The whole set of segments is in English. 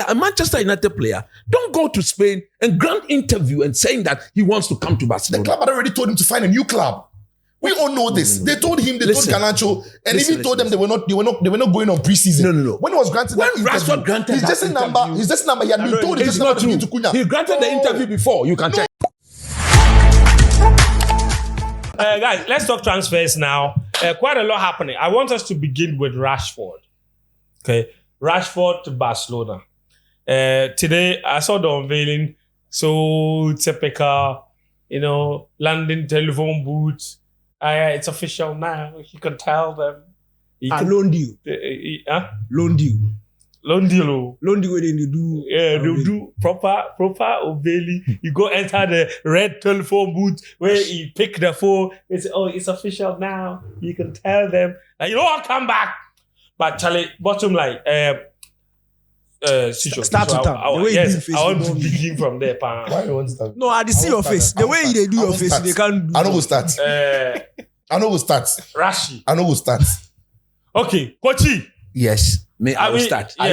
a Manchester United player, don't go to Spain and grant interview and saying that he wants to come to Barcelona. The club had already told him to find a new club. We all know this. They told him, told Garnacho, and even told them they were not going on preseason. No. When he was granted that Rashford granted his just number, he had been told his number to give to Cunha. He granted the interview before. You can check. Guys, let's talk transfers now. Quite a lot happening. I want us to begin with Rashford. Okay, Rashford to Barcelona. Today, I saw the unveiling. So typical, London telephone booth. It's official now. You can tell them. Loan deal. Loan deal. Loan deal. Loan deal where they do. Yeah, they'll do proper unveiling. You go enter the red telephone booth where you pick the phone. It's official now. You can tell them. I'll come back. But Charlie, bottom line, start with I want to begin from there. Why you want to start? No, I see your face. The way they do your face, they can't do. I know who starts. Rashi. I know who starts. Okay, Kochi. Yes, I will start. You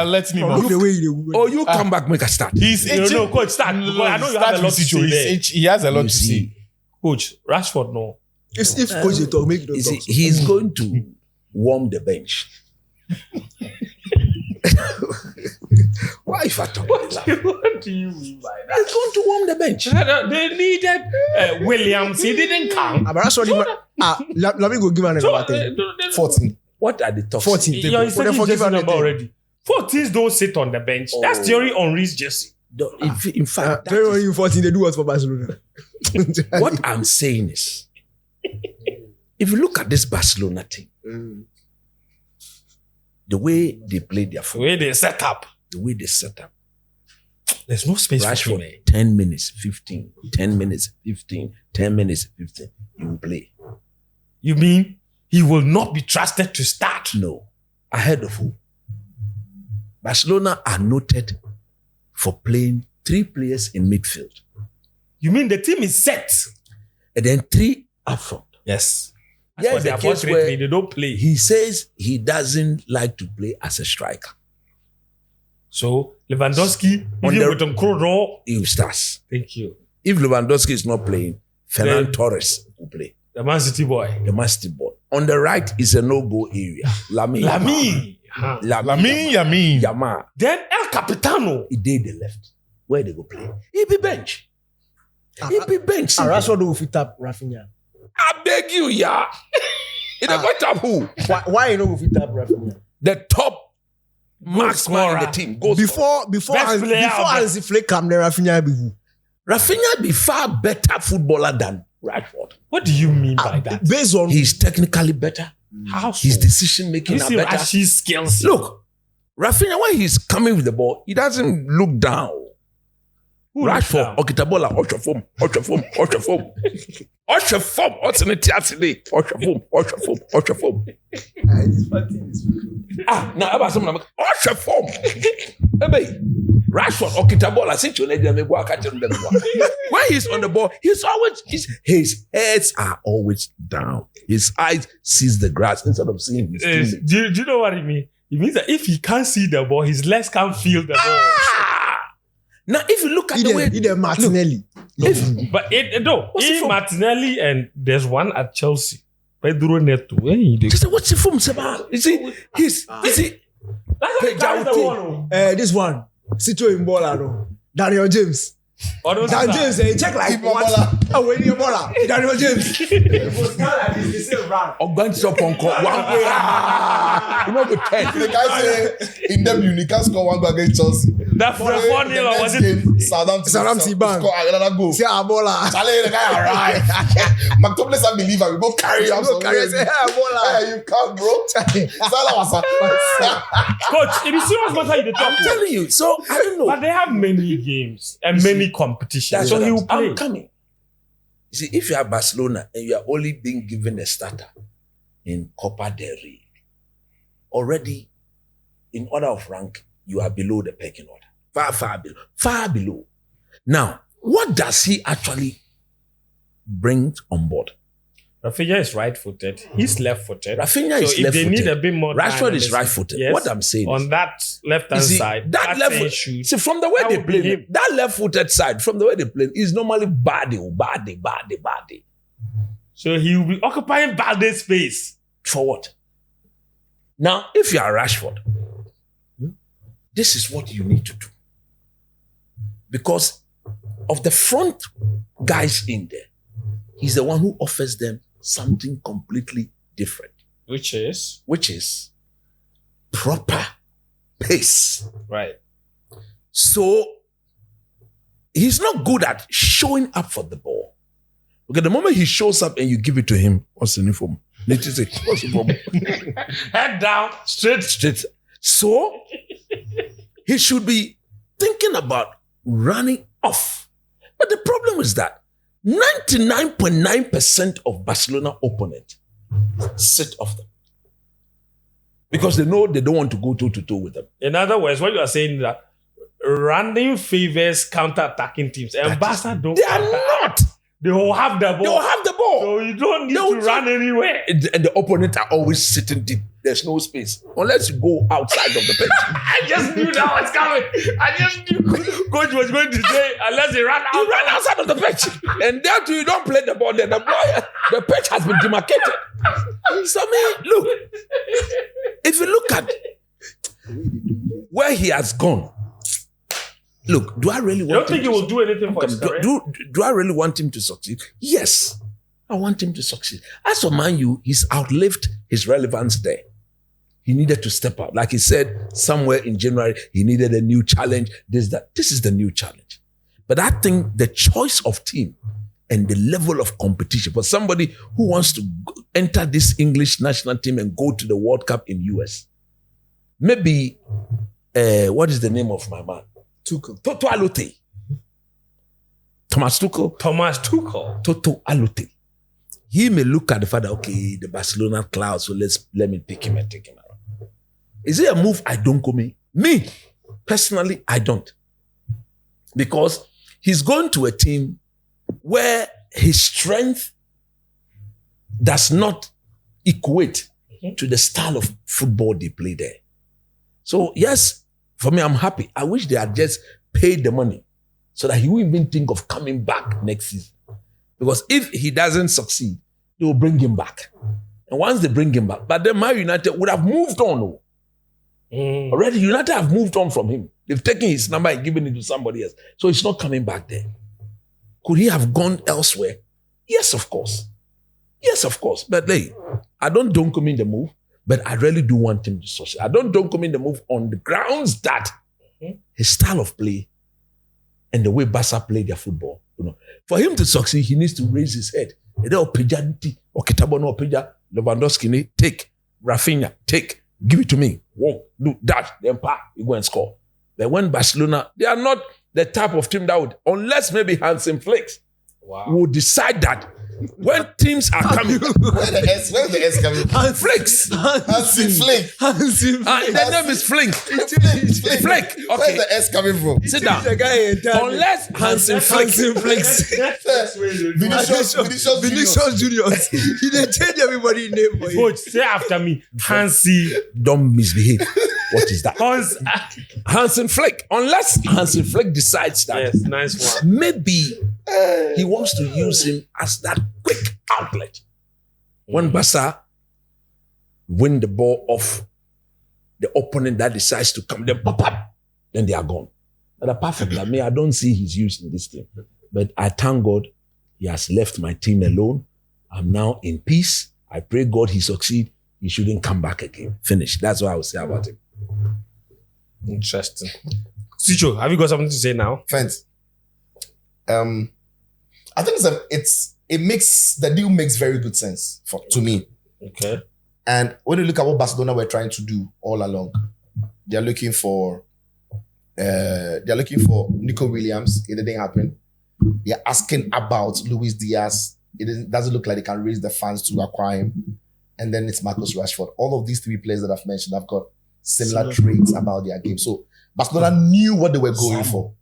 let me know. The way they You come back, make a start. Coach, start. Because I know you have a lot to say there. He has a lot to say. Coach, Rashford, no. If Coach they talk, make it talk. He's going to warm the bench. Why if I talk like that? What do you mean by that? He's going to warm the bench. They needed Williams. He didn't come. But that's what let me go give another thing. 14. What are the top 14. You're forgive a number already. 14s don't sit on the bench. That's theory on Reece Jesse. In fact, tell you 14, they do what for Barcelona. What I'm saying is, if you look at this Barcelona team, the way they play their football, the way they set up, there's no space for him. 10 minutes, 15, 10 minutes, 15, 10 minutes, 15. You will play. You mean he will not be trusted to start? No. Ahead of who? Barcelona are noted for playing 3 players in midfield. You mean the team is set? And then 3 up front. Yes. Yes, the case where they don't play. He says he doesn't like to play as a striker. So Lewandowski, even with Nkrodo, he starts. Thank you. If Lewandowski is not playing, Ferran Torres will play. The Man City boy. On the right is a no-go area. Lamine Yamal. Then El Capitano. He did the left. Where they go play? He be bench. Rashford will fit up Rafinha. I beg you, yeah. In the top who? Why you don't fit up Rafinha? The top marksman in the team goes before Hansi Flick come there. Rafinha be who? Rafinha be far better footballer than Rashford. What do you mean by that? Based on he's technically better. How so? His decision making are better. His skills. Look, Rafinha, when he's coming with the ball, he doesn't look down. Rashford, Okitabola, Oshafom. Now about some Oshafom. Rashford, Okitabola, when he's on the ball, his heads are always down. His eyes sees the grass instead of seeing his team. Do you know what it means? It means that if he can't see the ball, his legs can't feel the ball. Now, if you look at the way... Either Martinelli. Martinelli and there's one at Chelsea. Pedro Neto. What's the form, Seba? This one. Sito in Bola, Daniel James. Daniel James, check like when you're Bola. Daniel James. It was kind of like this. One way. You know the 10. The guy say in debut, he can't score one goal against Chelsea. That for the 4-0 was it? Southampton bang. Score another goal. See Bola. Charlie, the guy arrived. McTominay's a believer. We go carry him. Say Bola. You can't, bro. Coach, it is serious matter in the top. I'm telling you. So I don't know. But they have many games and many competitions. So he will play. I'm coming. You see, if you are Barcelona and you are only being given a starter in Copa del Rey, already in order of rank, you are below the pecking order. Far below. Now, what does he actually bring on board? Rafinha is right-footed. He's left-footed. Rafinha is so if left-footed. they need a bit more Rashford time, is right-footed. yes, What I'm saying on is, that left-hand side, that left issue. see from the way that they would be play, him. that left-footed side, from the way they play, is normally body. So he will be occupying Balde's space. For what? Now, if you are Rashford, this is what you need to do. Because of the front guys in there, he's the one who offers them something completely different. Which is? Proper pace. Right. So, he's not good at showing up for the ball. Okay, the moment he shows up and you give it to him, what's the uniform? What's the problem? Head down, straight. So, he should be thinking about running off. But the problem is that 99.9% of Barcelona opponents sit off them. Because they know they don't want to go toe-to-toe with them. In other words, what you are saying is that running favors counter-attacking teams. And Barca don't. They are not. They will have the ball. They will have the ball. So you don't need to run anywhere. And the opponents are always sitting deep. There's no space. Unless you go outside of the pitch. I just knew that was coming. I just knew Coach was going to say, unless he ran out. You run outside of the pitch. And there too, you don't play the ball. Then the pitch has been demarcated. So, look. If you look at where he has gone, look, do I really want You don't think he will do anything for his career? Do I really want him to succeed? Yes, I want him to succeed. As for Man U, he's outlived his relevance there. He needed to step up. Like he said, somewhere in January, he needed a new challenge. This is the new challenge. But I think the choice of team and the level of competition for somebody who wants to enter this English national team and go to the World Cup in US, maybe, what is the name of my man? Toto Alote. Thomas Tuchel. Toto Alote. He may look at the fact that, okay, the Barcelona cloud, so let me pick him and take him around. Is it a move I don't come in? Me, personally, I don't. Because he's going to a team where his strength does not equate to the style of football they play there. So, yes, for me, I'm happy. I wish they had just paid the money so that he wouldn't even think of coming back next season. Because if he doesn't succeed, they will bring him back. And once they bring him back, but then Man United would have moved on. Already, United have moved on from him. They've taken his number and given it to somebody else. So he's not coming back there. Could he have gone elsewhere? Yes, of course. But hey, I don't come in the move, but I really do want him to succeed. I don't come in the move on the grounds that his style of play and the way Barca play their football, for him to succeed, he needs to raise his head. Lewandowski, take. Rafinha, take. Give it to me. Walk, do that, then you go and score. But when Barcelona, they are not the type of team that would, unless maybe Hansen Flicks would decide that when teams are coming. Where's the S coming from? Flicks. Hansen Flick. The name is Flink. Flick. Okay. Where's the S coming from? Sit down. Unless Hansen Flicks. Vinicius Junior. He didn't change everybody's name for you. Coach, say after me. Hansi. Don't misbehave. What is that? Hansen Flick. Unless Hansen Flick decides that. Yes, nice one. Maybe he wants to use him as that quick outlet. When Barca win the ball off the opponent that decides to come, then pop up, then they are gone. But apart from that, I don't see his use in this team. But I thank God he has left my team alone. I'm now in peace. I pray God he succeed. He shouldn't come back again. Finish. That's what I would say about him. Interesting. Sicho, have you got something to say now? Fence. I think the deal makes very good sense to me. Okay. And when you look at what Barcelona were trying to do all along, they're looking for Nico Williams. It didn't happen. They're asking about Luis Diaz. It doesn't look like they can raise the funds to acquire him. And then it's Marcus Rashford. All of these three players that I've mentioned have got similar traits about their game. So Barcelona knew what they were going for.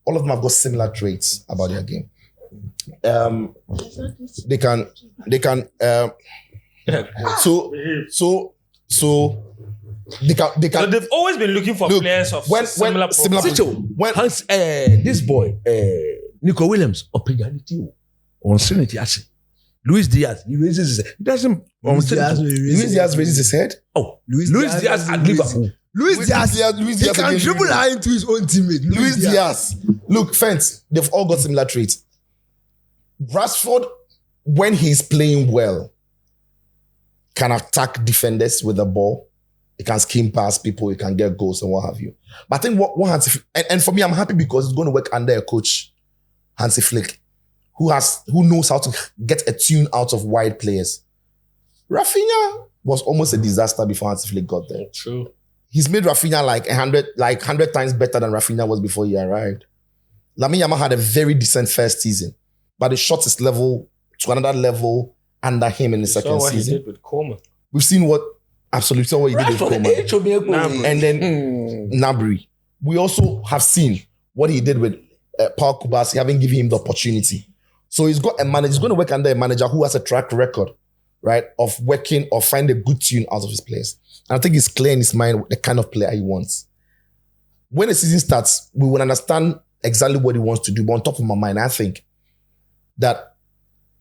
All of them have got similar traits about their game. they can so they can So they've always been looking for players of similar profile. when Hans, this boy, Nico Williams, on Trinity, Luis Diaz, he raises his head. He doesn't. Luis Diaz raises his head. Oh, Luis Diaz at Liverpool. Luis Diaz he can dribble high into his own teammate. Luis Diaz. Look, Fence, they've all got similar traits. Rashford, when he's playing well, can attack defenders with the ball. He can skim past people. He can get goals and what have you. But I think what Hansi, and for me, I'm happy because it's going to work under a coach, Hansi Flick, who knows how to get a tune out of wide players. Rafinha was almost a disaster before Hansi Flick got there. True. He's made Rafinha like 100 times better than Rafinha was before he arrived. Lamine Yamal had a very decent first season, but he shot his level to another level under him in the second what season. He did with Coleman. We've seen what absolutely saw what he did with Coleman. And then Nabry. We also have seen what he did with Paul Kubasi, having given him the opportunity. So he's got a manager. He's going to work under a manager who has a track record, right, of working or find a good tune out of his players. And I think it's clear in his mind the kind of player he wants. When the season starts, we will understand exactly what he wants to do. But on top of my mind, I think that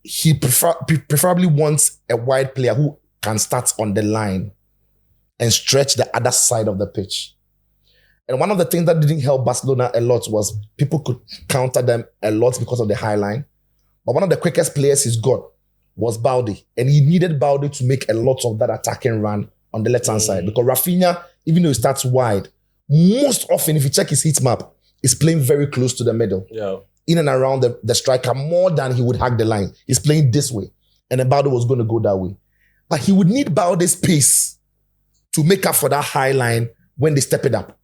he preferably wants a wide player who can start on the line and stretch the other side of the pitch. And one of the things that didn't help Barcelona a lot was people could counter them a lot because of the high line. But one of the quickest players he's got was Balde. And he needed Balde to make a lot of that attacking run on the left-hand side. Because Rafinha, even though he starts wide, most often, if you check his heat map, he's playing very close to the middle. Yeah. In and around the striker more than he would hug the line. He's playing this way. And then Balde was going to go that way. But he would need Balde's pace to make up for that high line when they step it up.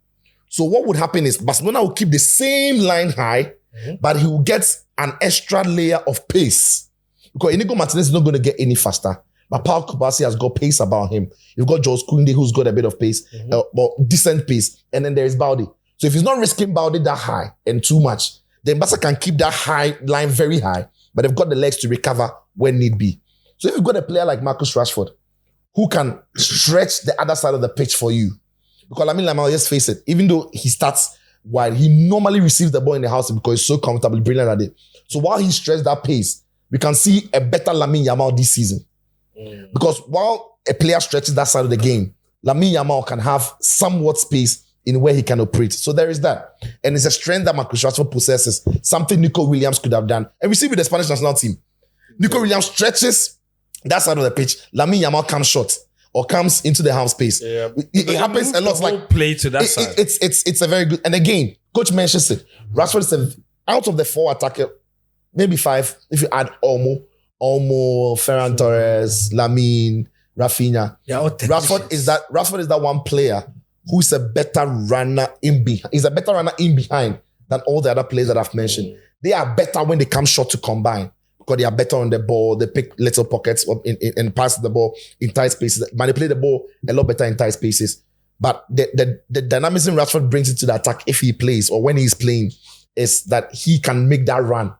So what would happen is Barcelona will keep the same line high, but he will get an extra layer of pace. Because Inigo Martinez is not going to get any faster. But Paul Kubasi has got pace about him. You've got Jules Koundé, who's got a bit of pace, but decent pace. And then there is Balde. So if he's not risking Balde that high and too much, then Barca can keep that high line very high, but they've got the legs to recover when need be. So if you've got a player like Marcus Rashford, who can stretch the other side of the pitch for you, because Lamine Yamal, just face it, even though he starts wide, he normally receives the ball in the house because he's so comfortable, brilliant at it. So while he stretches that pace, we can see a better Lamine Yamal this season. Because while a player stretches that side of the game, Lamine Yamal can have somewhat space in where he can operate. So there is that. And it's a strength that Marcus Rashford possesses, something Nico Williams could have done. And we see with the Spanish national team. Nico Williams stretches that side of the pitch. Lamine Yamal comes short or comes into the half space. Yeah. It happens a lot. Like play to that side. It's a very good. And again, coach mentions it. Rashford is out of the 4 attackers, maybe 5. If you add Olmo, Ferran Torres, Lamine, Rafinha. Rashford is that one player who's a better runner in behind. He's a better runner in behind than all the other players that I've mentioned. They are better when they come short to combine because they are better on the ball. They pick little pockets and pass the ball in tight spaces. Manipulate the ball a lot better in tight spaces. But the dynamism Rashford brings into the attack if he plays or when he's playing is that he can make that run.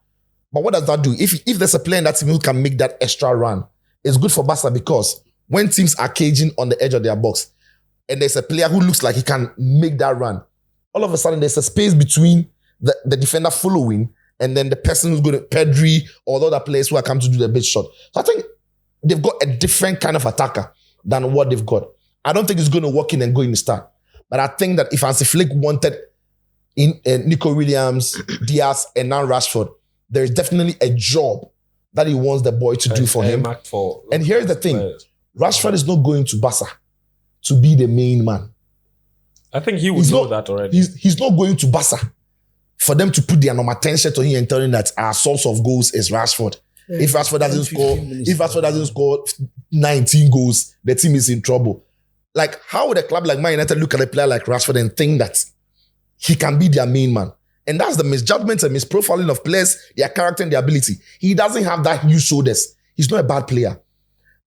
But what does that do? If there's a player in that team who can make that extra run, it's good for Barca because when teams are caging on the edge of their box, and there's a player who looks like he can make that run, all of a sudden there's a space between the defender following and then the person who's going to Pedri or the other players who are coming to do the big shot. So I think they've got a different kind of attacker than what they've got. I don't think it's going to work in and go in the start. But I think that if Hansi Flick wanted Nico Williams, Diaz, and now Rashford, there is definitely a job that he wants the boy to do for him. And here's the thing. Rashford is not going to Barca to be the main man. I think he would know that already. He's not going to Barca for them to put their normal attention to him and tell him that our source of goals is Rashford. Yeah. If Rashford doesn't score 19 goals, the team is in trouble. Like, how would a club like Man United look at a player like Rashford and think that he can be their main man? And that's the misjudgment and misprofiling of players, their character and their ability. He doesn't have that huge shoulders. He's not a bad player.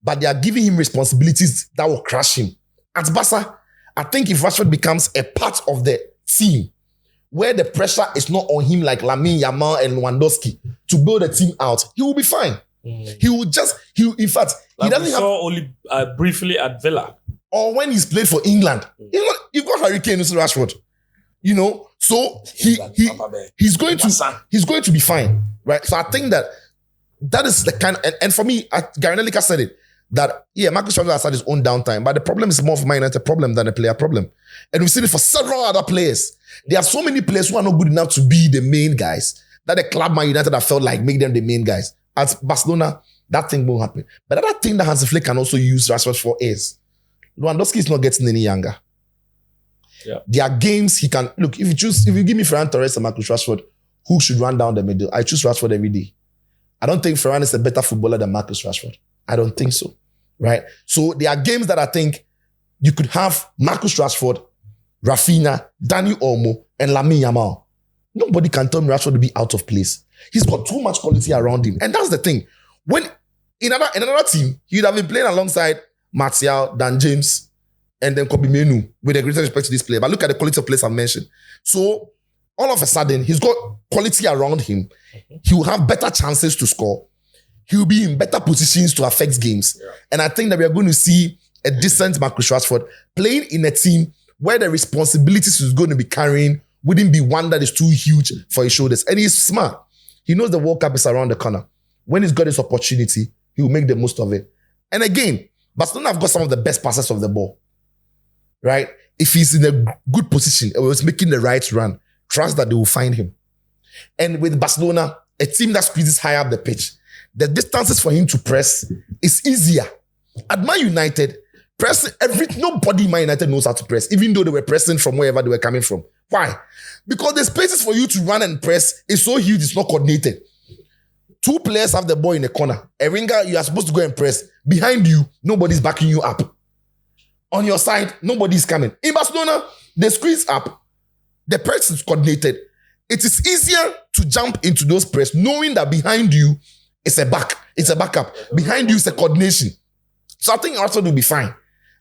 But they are giving him responsibilities that will crush him. At Barca, I think if Rashford becomes a part of the team, where the pressure is not on him like Lamine Yamal and Lewandowski to build the team out, he will be fine. He will in fact, Like he doesn't we have, saw only briefly at Villa. or when he's played for England, you've got Harry Kane, Mr. Rashford, you know, so he's going to be fine, right? So I think that is the kind, and for me, Gary Lineker said it, that, Marcus Rashford has had his own downtime, but the problem is more of a Man United problem than a player problem. And we've seen it for several other players. There are so many players who are not good enough to be the main guys that the club Man United have felt like make them the main guys. At Barcelona, that thing won't happen. But the other thing that Hansi Flick can also use Rashford for is Lewandowski is not getting any younger. Yeah. There are games he can look. If you give me Ferran Torres and Marcus Rashford, who should run down the middle? I choose Rashford every day. I don't think Ferran is a better footballer than Marcus Rashford. I don't think so. Right? So there are games that I think you could have Marcus Rashford, Rafinha, Dani Olmo, and Lamine Yamal. Nobody can tell me Rashford to be out of place. He's got too much quality around him. And that's the thing. When in another team, he'd have been playing alongside Martial, Dan James, and then Kobe Menu, with the greatest respect to this player. But look at the quality of players I've mentioned. So all of a sudden, he's got quality around him. He will have better chances to score. He will be in better positions to affect games. Yeah. And I think that we are going to see a decent Marcus Rashford playing in a team where the responsibilities he's going to be carrying wouldn't be one that is too huge for his shoulders. And he's smart. He knows the World Cup is around the corner. When he's got his opportunity, he will make the most of it. And again, Barcelona have got some of the best passes of the ball. Right? If he's in a good position or he's making the right run, trust that they will find him. And with Barcelona, a team that squeezes high up the pitch, the distances for him to press is easier. At Man United, nobody in Man United knows how to press, even though they were pressing from wherever they were coming from. Why? Because the spaces for you to run and press is so huge, it's not coordinated. Two players have the ball in the corner. A winger, you are supposed to go and press. Behind you, nobody's backing you up. On your side, nobody's coming. In Barcelona, they squeeze up. The press is coordinated. It is easier to jump into those press, knowing that behind you is a backup. Behind you is a coordination. So I think Arsenal will be fine.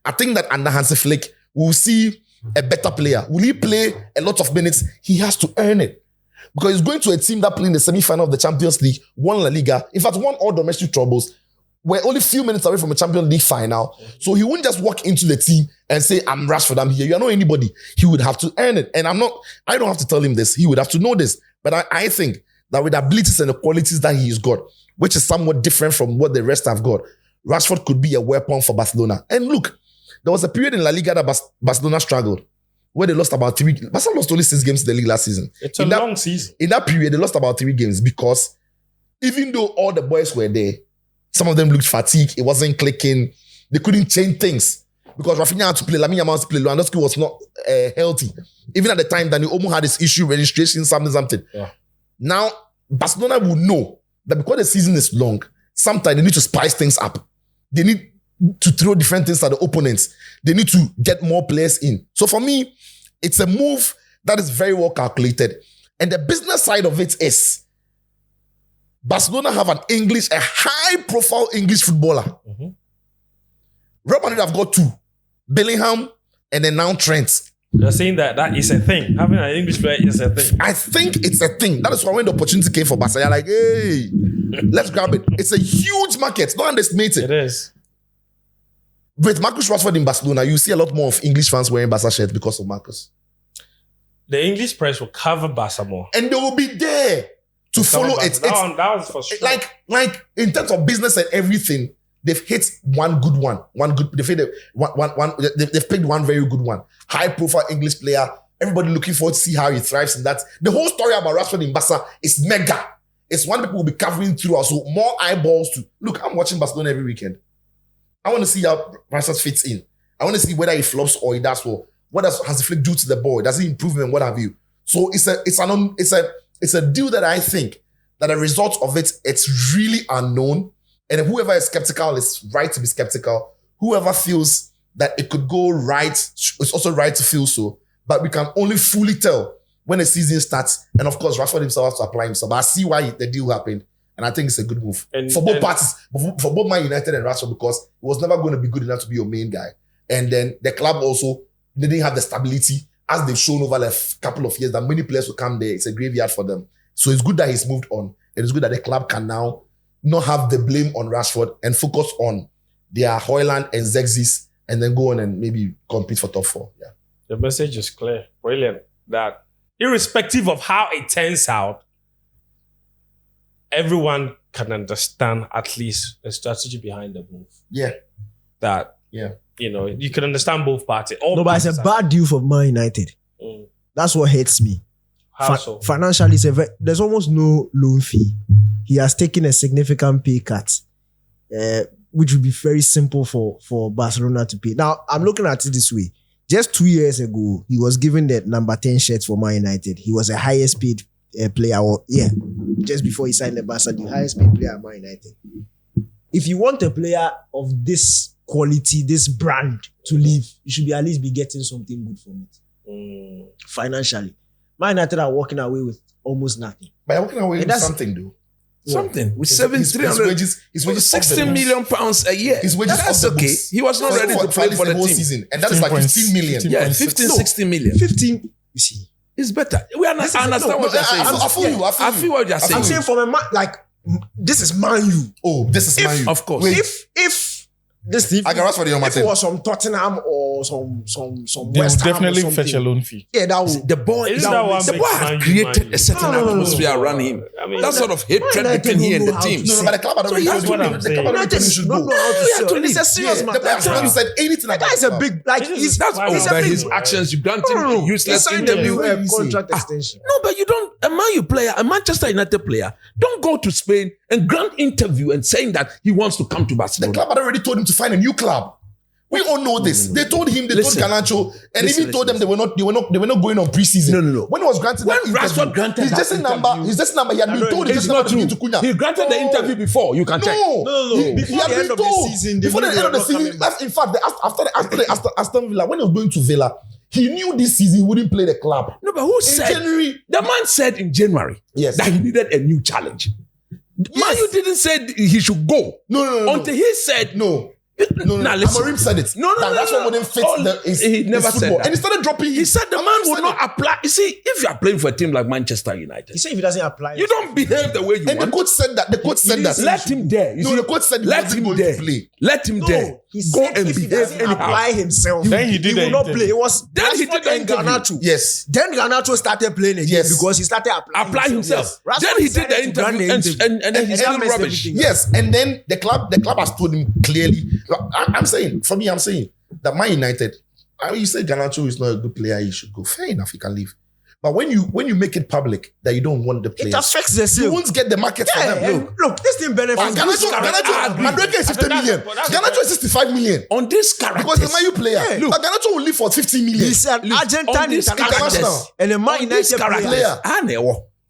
I think that under Hansi Flick, we'll see a better player. Will he play a lot of minutes? He has to earn it. Because he's going to a team that played in the semi-final of the Champions League, won La Liga, in fact, won all domestic troubles. We're only a few minutes away from a Champions League final. So he wouldn't just walk into the team and say, I'm Rashford, I'm here. You are not anybody. He would have to earn it. And I don't have to tell him this. He would have to know this. But I think that with the abilities and the qualities that he's got, which is somewhat different from what the rest have got, Rashford could be a weapon for Barcelona. And look, there was a period in La Liga that Barcelona struggled, where they lost about 3. Barcelona lost only 6 games in the league last season. It's a long season. In that period, they lost about 3 games because even though all the boys were there, some of them looked fatigued. It wasn't clicking. They couldn't change things because Rafinha had to play. Lamine Yamal had to play. Lewandowski was not healthy. Even at the time, Dani Olmo had this issue, registration, something. Yeah. Now, Barcelona will know that because the season is long, sometimes they need to spice things up. They need to throw different things at the opponents. They need to get more players in. So for me, it's a move that is very well calculated. And the business side of it is Barcelona have a high-profile English footballer. Mm-hmm. Real Madrid have got 2. Bellingham and then now Trent. You're saying that is a thing. Having an English player is a thing. I think it's a thing. That is why when the opportunity came for Barcelona, like, hey, let's grab it. It's a huge market. Don't underestimate it. It is. With Marcus Rashford in Barcelona, you see a lot more of English fans wearing Barca shirts because of Marcus. The English press will cover Barca more. And they will be there to follow it. That was for sure. Like in terms of business and everything, they've hit one good one. They've picked one very good one. High profile English player. Everybody looking forward to see how he thrives in that. The whole story about Rashford in Barca is mega. It's one people will be covering through. So more eyeballs to look. I'm watching Barcelona every weekend. I want to see how Rashford fits in. I want to see whether he flops or he does well. What does Hansi Flick do to the ball? Does he improve him and what have you? So it's a deal that I think that the result of it, it's really unknown. And whoever is skeptical is right to be skeptical. Whoever feels that it could go right, it's also right to feel so. But we can only fully tell when the season starts. And of course, Rashford himself has to apply himself. But I see why the deal happened. And I think it's a good move for both parties, for both Man United and Rashford, because it was never going to be good enough to be your main guy. And then the club also didn't have the stability as they've shown over a couple of years, that many players will come there. It's a graveyard for them. So it's good that he's moved on. It is good that the club can now not have the blame on Rashford and focus on their Højlund and Zexis and then go on and maybe compete for top 4. Yeah. The message is clear. Brilliant. That irrespective of how it turns out, everyone can understand at least the strategy behind the move. Yeah. That, yeah, you can understand both parties. No, but it's a bad deal for Man United. That's what hurts me. How so? Financially, there's almost no loan fee. He has taken a significant pay cut, which would be very simple for Barcelona to pay. Now, I'm looking at it this way. Just 2 years ago, he was given the number 10 shirt for Man United. He was the highest paid player, just before he signed the Barca, the highest paid player at Man United. If you want a player of this quality, this brand to leave, you should at least be getting something good from it. Financially. Man United are walking away with almost nothing. But you're walking away with something, though. Something with 7,300. His wages 16 million pounds a year. His wages that's off the okay. books. He was not ready to play for the whole team season, and that is like 15 million. 16 million. 15. You see, it's better. I understand what you're saying. I feel what you're saying. I'm saying from a man, like this is Man U. Oh, this is Man U. Of course. Wait. If this team, I can ask for the if it was from Tottenham or some they West will Ham definitely or fetch a loan fee. Yeah, that would. The boy has created a certain atmosphere around him. That sort of hatred between he and the team. No, but the club had already told him. The club had already told him he should go. It's a serious matter. The player hasn't said anything about That is a big, like, his actions. You grant him a useless interview. Contract extension. No, but you don't. A Man U player, a Manchester United player, don't go to Spain and grant interview and saying that he wants to come to The Barcelona. club had already told him to find a new club. We all know this. They told him, told Garnacho, and even told them they were not going on preseason. No. When he was granted that Rashford granted his just number, he had been told it's not true. He granted the interview before. You can check. No. Before the end of the season, before the end of the season, in fact, after Aston Villa, when he was going to Villa, he knew this season he wouldn't play the club. No, but who said? January. The man said in January that he needed a new challenge. Man U didn't say he should go. No. Until he said no. Now listen. Amorim said it. That's what wouldn't fit he never said that. And he started dropping. He said the man would not apply. You see, if you are playing for a team like Manchester United, He said if he doesn't apply, you don't behave the way you And want. the coach said that. Let him there. The coach said let him there. Let him there. He Go said and if he behave doesn't anyhow. apply himself, Then he did the will not interview. play. It was Then he did the and interview. Garnacho. Yes. Then Garnacho started playing again Yes. because he started Apply himself. Yes. Then he did the interview and then he that said messed rubbish. everything. Yes, and then the club has told him clearly. I'm saying that Man United. You say Garnacho is not a good player, he should go. Fair enough, he can leave. But when you make it public that you don't want the players, It affects the you sale. won't get the market for them. and look, this thing benefits. And Garnacho, Madueke is 50 million. Garnacho is 65 million. On this character, Because the Man U player, Look. Garnacho will leave for 50 million. He's an Argentine this international and a Man United player.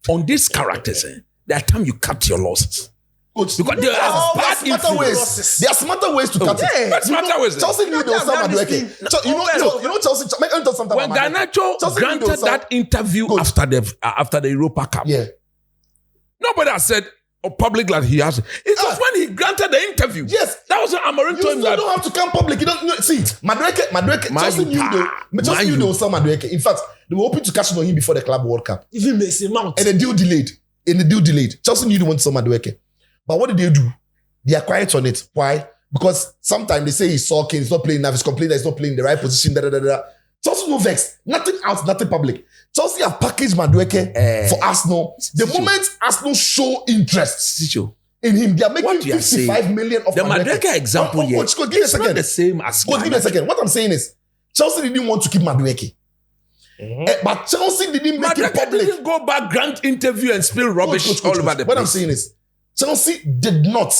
on these characters, there are times you cut your losses. Coach, Because there are bad smarter ways. influences. There are smarter ways to cut it. That's smarter ways. Chelsea knew they were Sam Madueke. You know Chelsea. Let me tell something When about Garnacho Chelsea granted knew they were that interview Good. after the Europa Cup, Yeah. nobody has said public like he has. It was when he granted the interview. Yes. That was when Amorim You told him still that. don't have to come public. You don't see Madueke. Chelsea knew they were Sam Madueke. In fact, they were hoping to catch on him before the Club World Cup. Even Mason Mount. And the deal delayed. Chelsea knew they wanted Sam Madueke. But what did they do? They are quiet on it. Why? Because sometimes they say he's sulking, he's not playing enough, he's complaining that he's not playing the right position. Chelsea no vex. Nothing out, nothing public. Chelsea have packaged Madueke for Arsenal. The moment Arsenal show interest in him, they are making 55 million of the Madueke example here. Coach, give me a It's not second. the same as Coach, give me a second. What I'm saying is, Chelsea didn't want to keep Madueke. But Chelsea didn't make it Madueke public. didn't go back, grant interview and spill rubbish all over the place. What I'm saying is, Chelsea did not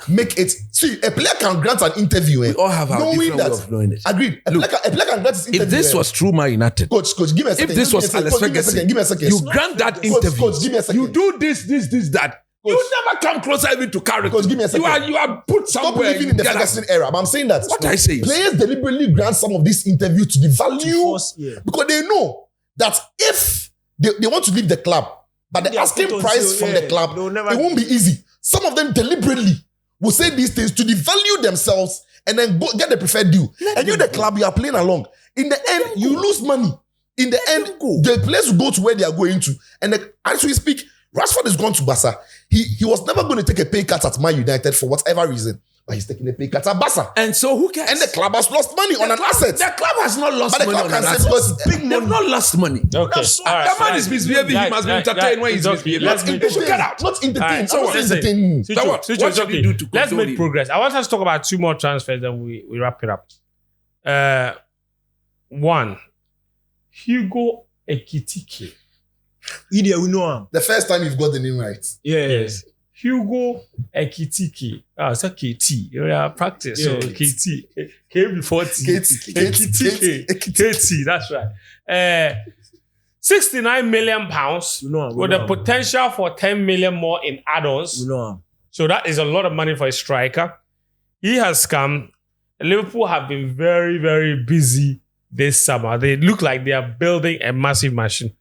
make it. See, a player can grant an interview. We all have our knowing different that. way of knowing it. Agreed. A player can grant his interview. If this was true Man United, Coach, give me a second. if this was Alex Ferguson, give me a second. you grant that interview. Coach, give me a second. You do this, that. You never come closer even to character. Coach, give me a second. You are put Stop somewhere. believing in the Ferguson era. But I'm saying that What I say is, players deliberately grant some of this interview to the value because they know that if they want to leave the club, but the asking price from the club, it won't be easy. Some of them deliberately will say these things to devalue themselves and then go get the preferred deal. And you, the club, you are playing along. In the end, you lose money. In the end, the players will go to where they are going to. And as we speak, Rashford is going to Barca. He was never going to take a pay cut at Man United for whatever reason. But he's taking a pay cut at Barca. And so who cares? And the club has lost money on an asset. The club has not lost money on an asset. They've not lost money. Okay. The man is misbehaving. He must be entertained when he's misbehaving. Let's Get out. Not entertained. So what? Entertained. What should we do to Let's console make him? progress. I want us to talk about 2 more transfers, then we wrap it up. One, Hugo Ekitike. Idia, we know him. The first time you've got the name right. Yes. Hugo Ekitike. It's a KT. Yeah, practice. So KT. K before T. Ekitike. KT. That's right. 69 million pounds We know him. with the potential for 10 million more in add-ons. We know him. So that is a lot of money for a striker. He has come. Liverpool have been very, very busy this summer. They look like they are building a massive machine.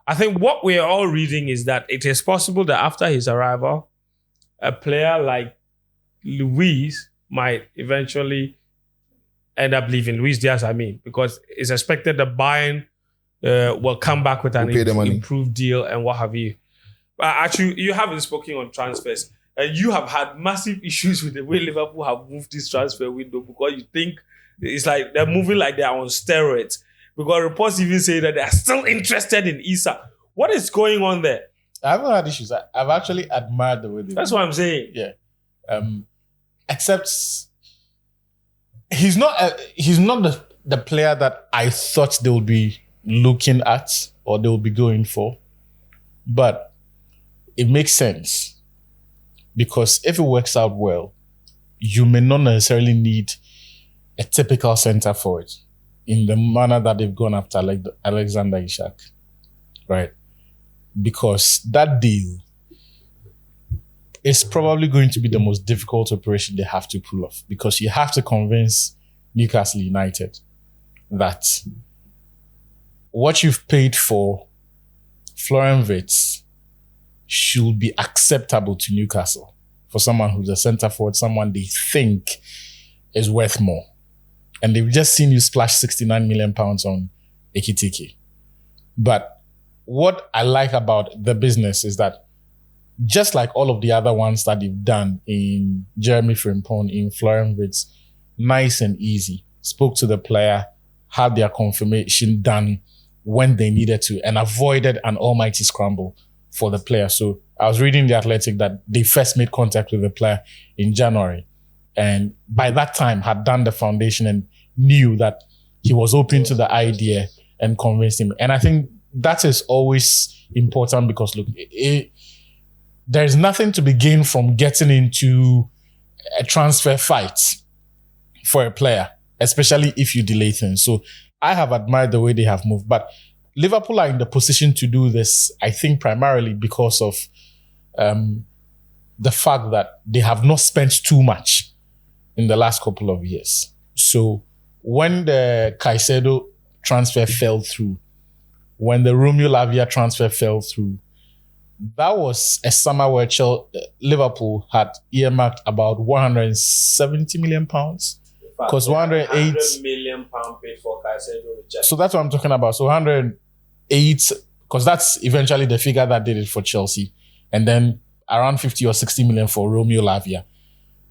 I think what we are all reading is that it is possible that after his arrival, a player like Luis might eventually end up leaving. Luis Diaz, I mean, because it's expected that Bayern will come back with an We'll pay the money. improved deal and what have you. Actually, you haven't spoken on transfers. You have had massive issues with the way Liverpool have moved this transfer window because you think it's like they're moving like they're on steroids. Because reports even say that they're still interested in Isak. What is going on there? I haven't had issues. I've actually admired the way they. That's what I'm saying. Yeah. Except he's not the player that I thought they would be looking at or they would be going for. But it makes sense because if it works out well, you may not necessarily need a typical center forward in the manner that they've gone after like Alexander Isak, right? Because that deal is probably going to be the most difficult operation they have to pull off because you have to convince Newcastle United that what you've paid for Florian Wirtz should be acceptable to Newcastle for someone who's a centre forward, someone they think is worth more. And they've just seen you splash 69 million pounds on Ekitike. But what I like about the business is that just like all of the other ones that they've done in Jeremy Frimpong, in Florian Wirtz, nice and easy. Spoke to the player, had their confirmation done when they needed to, and avoided an almighty scramble for the player. So I was reading The Athletic that they first made contact with the player in January. And by that time had done the foundation and knew that he was open to the idea and convinced him. And I think that is always important because look, there's nothing to be gained from getting into a transfer fight for a player, especially if you delay things. So I have admired the way they have moved, but Liverpool are in the position to do this, I think primarily because of the fact that they have not spent too much in the last couple of years. So when the Caicedo transfer fell through, when the Romeo Lavia transfer fell through, that was a summer where Liverpool had earmarked about 170 million pounds. Because 108 £100 million paid for Caicedo. So that's what I'm talking about. So 108, because that's eventually the figure that did it for Chelsea. And then around 50 or 60 million for Romeo Lavia.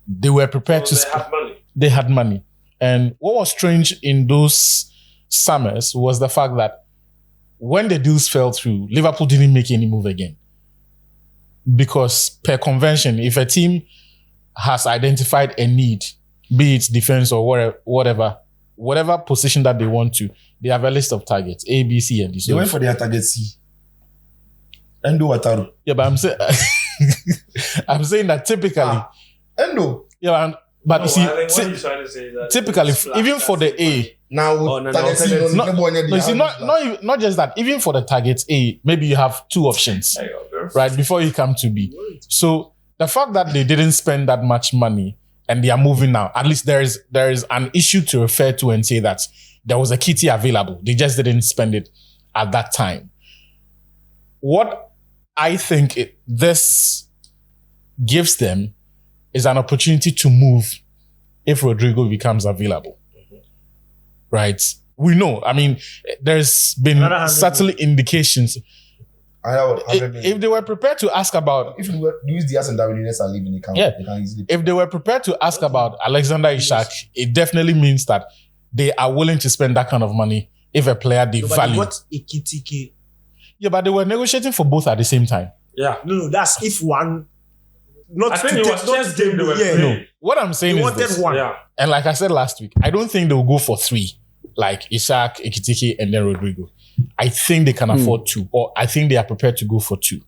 They were prepared to They had money. They had money. And what was strange in those summers was the fact that when the deals fell through, Liverpool didn't make any move again. Because per convention, if a team has identified a need, be it defense or whatever position that they want to, they have a list of targets, A, B, C, and D. So They went for their target C. Endo Wataru. yeah, but I'm saying I'm saying that typally, Endo. yeah, but you see, I think what he's trying to say is that typically, even for the A, Now, no, target C, no, no, you see, not just that. Even for the target A, maybe you have two options, There you go, bro. right, before you come to B. So the fact that they didn't spend that much money and they are moving now, at least there is an issue to refer to and say that there was a kitty available. They just didn't spend it at that time. What I think this gives them is an opportunity to move if Rodrigo becomes available. Right? we know. I mean, there's been Another 100 subtle indications. I know what 100 million. If they were prepared to ask about, If Luis Diaz and Darwin Nunes are leaving, they can easily. if they were prepared to ask about Alexander Isak, it definitely means that they are willing to spend that kind of money if a player they value. What Ekitike? Yeah, but they were negotiating for both at the same time. Yeah. No, that's if one. Not I think to it take- was not just to game they were yeah, playing. No, what I'm saying They is wanted this. one. Yeah. And like I said last week, I don't think they will go for 3, like Isak, Ekitike, and then Rodrigo. I think they can afford 2, or I think they are prepared to go for 2.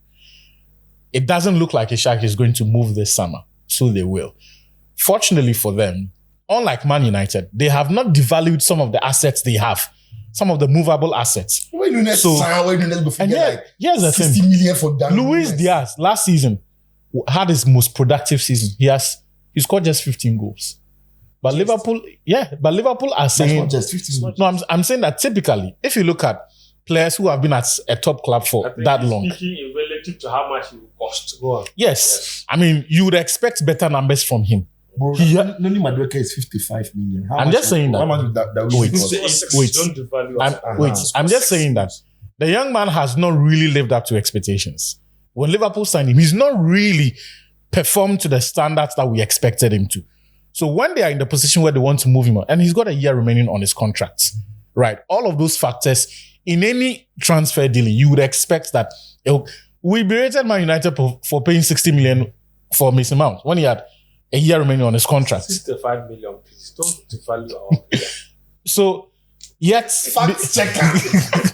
It doesn't look like Isak is going to move this summer, so they will. Fortunately for them, unlike Man United, they have not devalued some of the assets they have, some of the movable assets. When Nunes So- signed, when Nunes before And get yeah, like here's the 60 thing. million for Darwin Luis Nunes. Diaz last season had his most productive season. He scored just 15 goals. But Liverpool are That's saying not just 50. no, I'm saying that typically, if you look at players who have been at a top club I for think that he's long, speaking in relative to how much it will cost. Go on. yes, I mean, you would expect better numbers from him. Bro, Yeah. Noni Madueke is 55 million. How I'm much just saying that. How much would that Wait. cost? Wait. Don't devalue us. I'm just saying that the young man has not really lived up to expectations. When Liverpool signed him, he's not really performed to the standards that we expected him to. So when they are in the position where they want to move him on, and he's got a year remaining on his contract, right? All of those factors in any transfer deal, you would expect that we berated Man United for paying 60 million for Mason Mount when he had a year remaining on his contract. 65 million, please. Don't devalue our player. So yet Fact checker.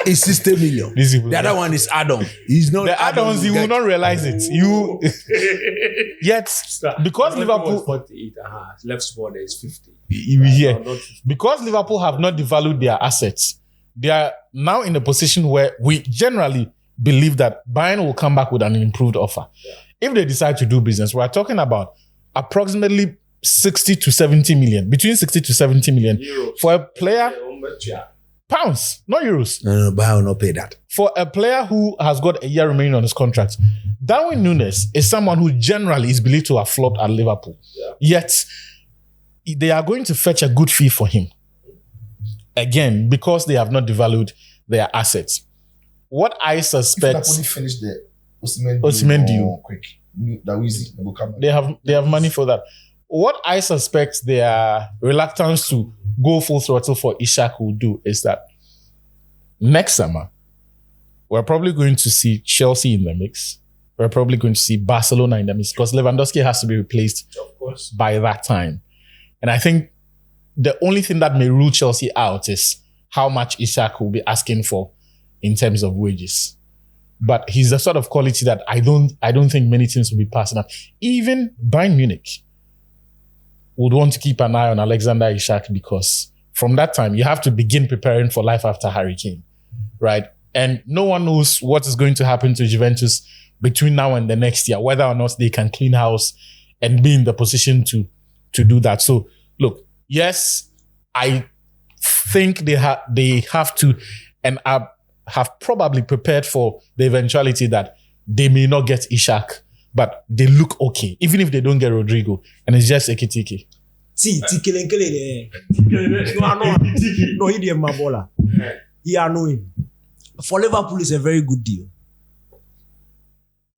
It's 60 million. These people- The other one is add-on. He's not the add-ons, you will not realize it. You yet because Liverpool 48 left spot there is 50. yeah, Not 50. because Liverpool have not devalued their assets, they are now in a position where we generally believe that Bayern will come back with an improved offer. If they decide to do business, we're talking about approximately 60 to 70 million, between 60 to 70 million Euros. for a player, Yeah. pounds, not euros. No, Bayern will not pay that. For a player who has got a year remaining on his contract, Darwin Nunes is someone who generally is believed to have flopped at Liverpool. Yeah. Yet, they are going to fetch a good fee for him. Again, because they have not devalued their assets. What I If suspect, Napoli finish the Osimhen deal. quick. That will easy. They will come back. they have money for that. What I suspect their reluctance to go full throttle for Isak will do is that next summer, we're probably going to see Chelsea in the mix. We're probably going to see Barcelona in the mix because Lewandowski has to be replaced Of course. by that time. And I think the only thing that may rule Chelsea out is how much Isak will be asking for in terms of wages. But he's the sort of quality that I don't think many teams will be passing up. Even Bayern Munich would want to keep an eye on Alexander Isak because from that time you have to begin preparing for life after Harry Kane, right? And no one knows what is going to happen to Juventus between now and the next year, whether or not they can clean house and be in the position to do that. So look, yes, I think they have to and have probably prepared for the eventuality that they may not get Isak, but they look okay, even if they don't get Rodrigo, and it's just Ekitike. See, Tikelenkele. No, he didn't Mabola. He annoying. For Liverpool, it's a very good deal.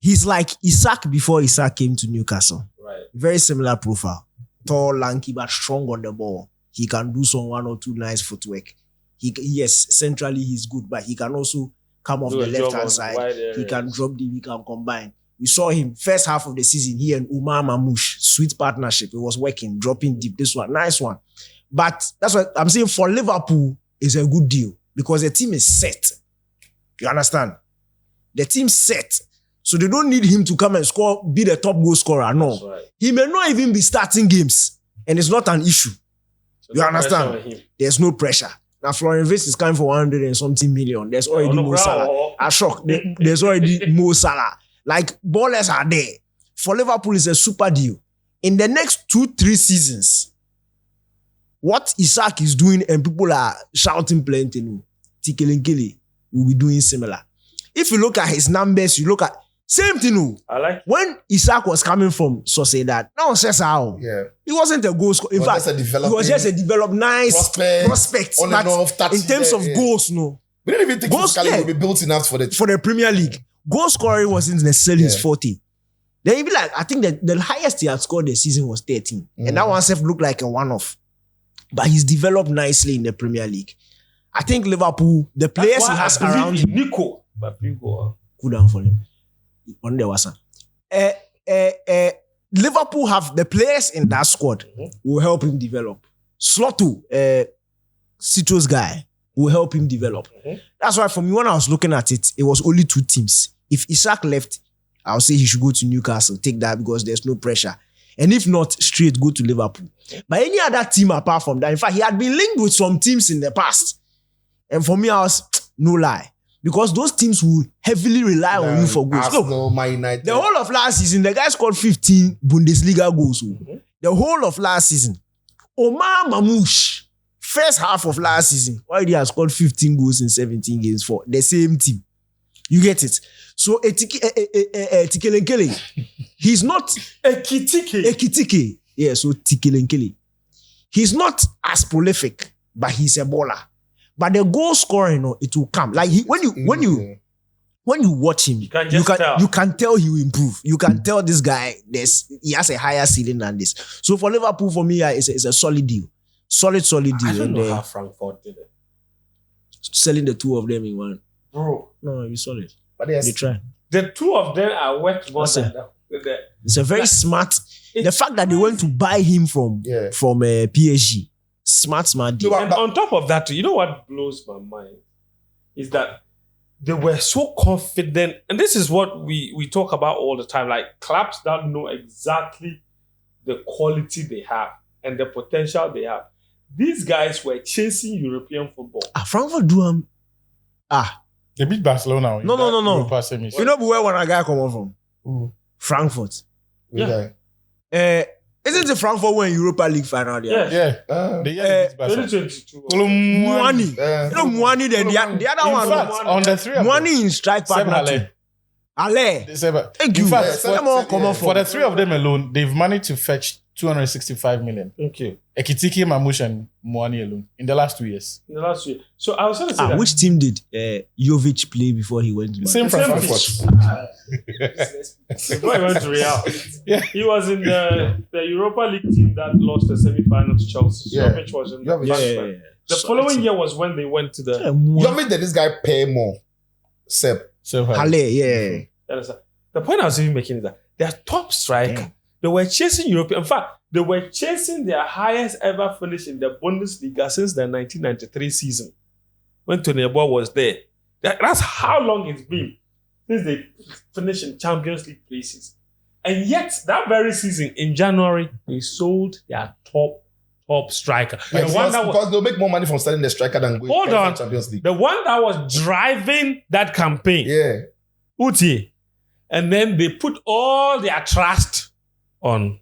He's like Isak before Isak came to Newcastle. Right. Very similar profile. Tall, lanky, but strong on the ball. He can do some 1 or 2 nice footwork. Yes, centrally he's good, but he can also come off Do the a job left-hand on side. wide He areas. can drop deep, he can combine. We saw him first half of the season, he and Umar Mamouche, sweet partnership. It was working, dropping deep. This one, nice one. But that's what I'm saying for Liverpool is a good deal because the team is set. You understand? The team's set. So they don't need him to come and score, be the top goal scorer. No. That's right. He may not even be starting games. And it's not an issue. So You no understand? pressure on him. There's no pressure. Now Florian Wirtz is coming for 100 and something million. There's already On the Mo ground, Salah. or- I shock. There's already Mo Salah. Like ballers are there. For Liverpool, it's a super deal. In the next 2-3 seasons, what Isak is doing and people are shouting plenty, Tikelenkele will be doing similar. If you look at his numbers, you look at Same thing, no. I like When Isak was coming from Sociedad, no one says how. Yeah. He wasn't a goal scorer. In fact, he was just a developed nice prospect. On and off, But in terms of goals, no. We didn't even think physically would be built enough for the Premier League. Goal scoring wasn't necessarily his forte. Then he'd be like, I think that the highest he had scored the season was 13. And that one self looked like a one-off. But he's developed nicely in the Premier League. I think Liverpool, the players he has around him. Nico. But people Cool down for him. On the Wasa. Liverpool have the players in that squad will help him develop. Slotto, Citro's guy, will help him develop. That's why for me, when I was looking at it, it was only 2 teams. If Isak left, I would say he should go to Newcastle, take that because there's no pressure. And if not, straight go to Liverpool. But any other team apart from that, in fact, he had been linked with some teams in the past. And for me, I was, no lie. Because those teams will heavily rely on you for goals. Arsenal, Man United. The whole of last season, the guy scored 15 Bundesliga goals. The whole of last season. Omar Mamouche, first half of last season, already has scored 15 goals in 17 games for the same team. You get it? So, Ekitike, he's not... Ekitike. Yeah, so Ekitike. He's not as prolific, but he's a baller. But the goal scoring, it will come. Like when you watch him, you can tell he will improve. You can tell this guy he has a higher ceiling than this. So for Liverpool, for me, it's a solid deal. Solid deal. I don't know how Frankfurt did it. Selling the 2 of them in one. Bro. No, it's solid. But They try. The 2 of them are worth more than that. It's a very smart. The fact that they went to buy him from PSG. Smart deal. And on top of that, you know what blows my mind is that they were so confident, and this is what we talk about all the time, like clubs that know exactly the quality they have and the potential they have. These guys were chasing European football. Frankfurt do them. They beat Barcelona. No. Europa semis. You know where one guy come from? Frankfurt. Yeah. Isn't it Frankfurt win Europa League final? Yes. Yeah. They beat Barcelona. 2022. Muani. You know Muani, then the other In one. fact, on the 3 of them, Muani in strike partner too. Ale. Thank you. In fact, for the 3 of them alone, they've managed to fetch 265 million. Thank you. Ekitike, Mamouche, and Muani alone in the last 2 years. In the last year. So I was going to say that. Which team did Jovic play before he went to Same Frankfurt. Before he went to Real. Yeah. He was in the Europa League team that lost the semi-final to Chelsea. Yeah. Jovic was in the Yeah. The following year was when they went to the... You mean that this guy pay more? Seb. Ale, yeah. The point I was even making is that their top striker, they were chasing European... In fact, they were chasing their highest ever finish in the Bundesliga since the 1993 season, when Tony Boy was there. That's how long it's been since they finished in Champions League places. And yet, that very season, in January, they sold their top striker. Because they'll make more money from selling the striker than going to Champions League. The one that was driving that campaign. Yeah. Uti. And then they put all their trust on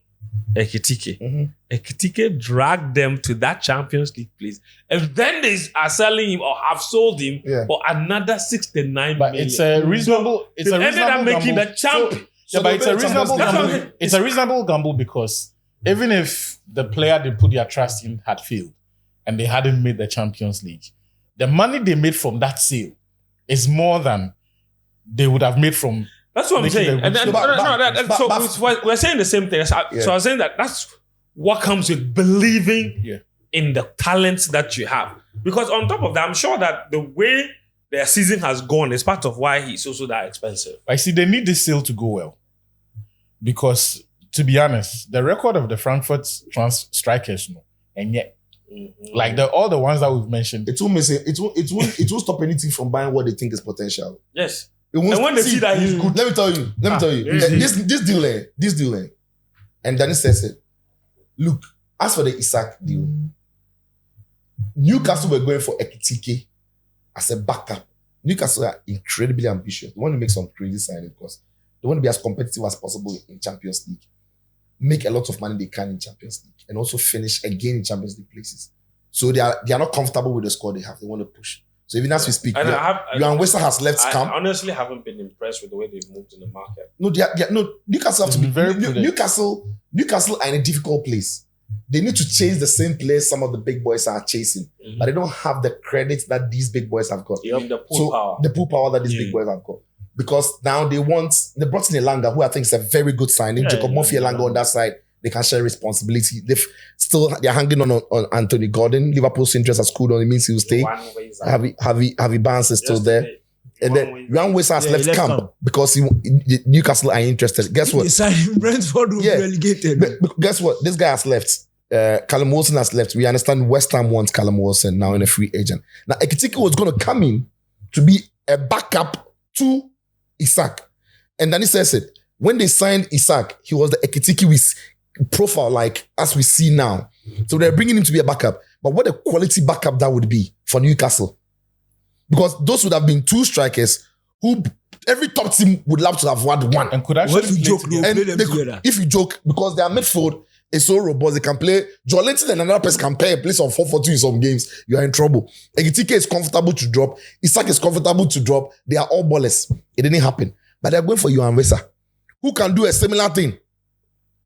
Ekitike. Ekitike dragged them to that Champions League place. And then they are selling him or have sold him for another 69 but million. It's a reasonable They ended up making the champ. But it's a reasonable gamble. It's a reasonable gamble because even if the player they put their trust in had failed and they hadn't made the Champions League, the money they made from that sale is more than they would have made from... That's what I'm saying. We're saying the same thing. So I was saying that that's what comes with believing in the talents that you have. Because on top of that, I'm sure that the way their season has gone is part of why he's also that expensive. I see they need this sale to go well. Because, to be honest, the record of the Frankfurt strikers, and yet, like all the ones that we've mentioned, it won't stop anything from buying what they think is potential. Yes. And when they see that he's good. Let me tell you. This deal, and Dennis says it. Look, as for the Isak deal, Newcastle were going for Ekitike as a backup. Newcastle are incredibly ambitious. They want to make some crazy signing because they want to be as competitive as possible in Champions League. Make a lot of money they can in Champions League and also finish again in Champions League places. So they are not comfortable with the squad they have. They want to push. So even as we speak, And Johan Wissa has left I camp. honestly haven't been impressed with the way they've moved in the market. No, Newcastle have to be Very prudent. Newcastle are in a difficult place. They need to chase the same players some of the big boys are chasing, but they don't have the credit that these big boys have got. You have the pull power. The pull power that these big boys have got. Because now they brought in Elanga, who I think is a very good signing. Jacob Murphy Elanga on that side, they can share responsibility. They're hanging on Anthony Gordon. Liverpool's interest has cooled on. It means he will stay. Javi Barnes is still there. And then Johan Wissa has left camp because Newcastle are interested. Guess what? Brentford will be relegated. But guess what? This guy has left. Callum Wilson has left. We understand West Ham wants Callum Wilson now in a free agent. Now Ekitike was going to come in to be a backup to Isak. And then he says it. When they signed Isak, he was the Ekitike with profile like as we see now. So they're bringing him to be a backup. But what a quality backup that would be for Newcastle. Because those would have been two strikers who every top team would love to have had one. And could actually If you joke, play no, together. play them together. If you joke, because their midfield is so robust, they can play. Joelinton and another person can play a place of 4-4-2 in some games. You are in trouble. Ekitike is comfortable to drop. Isak is comfortable to drop. They are all ballers. It didn't happen. But they're going for Johan Wissa, who can do a similar thing.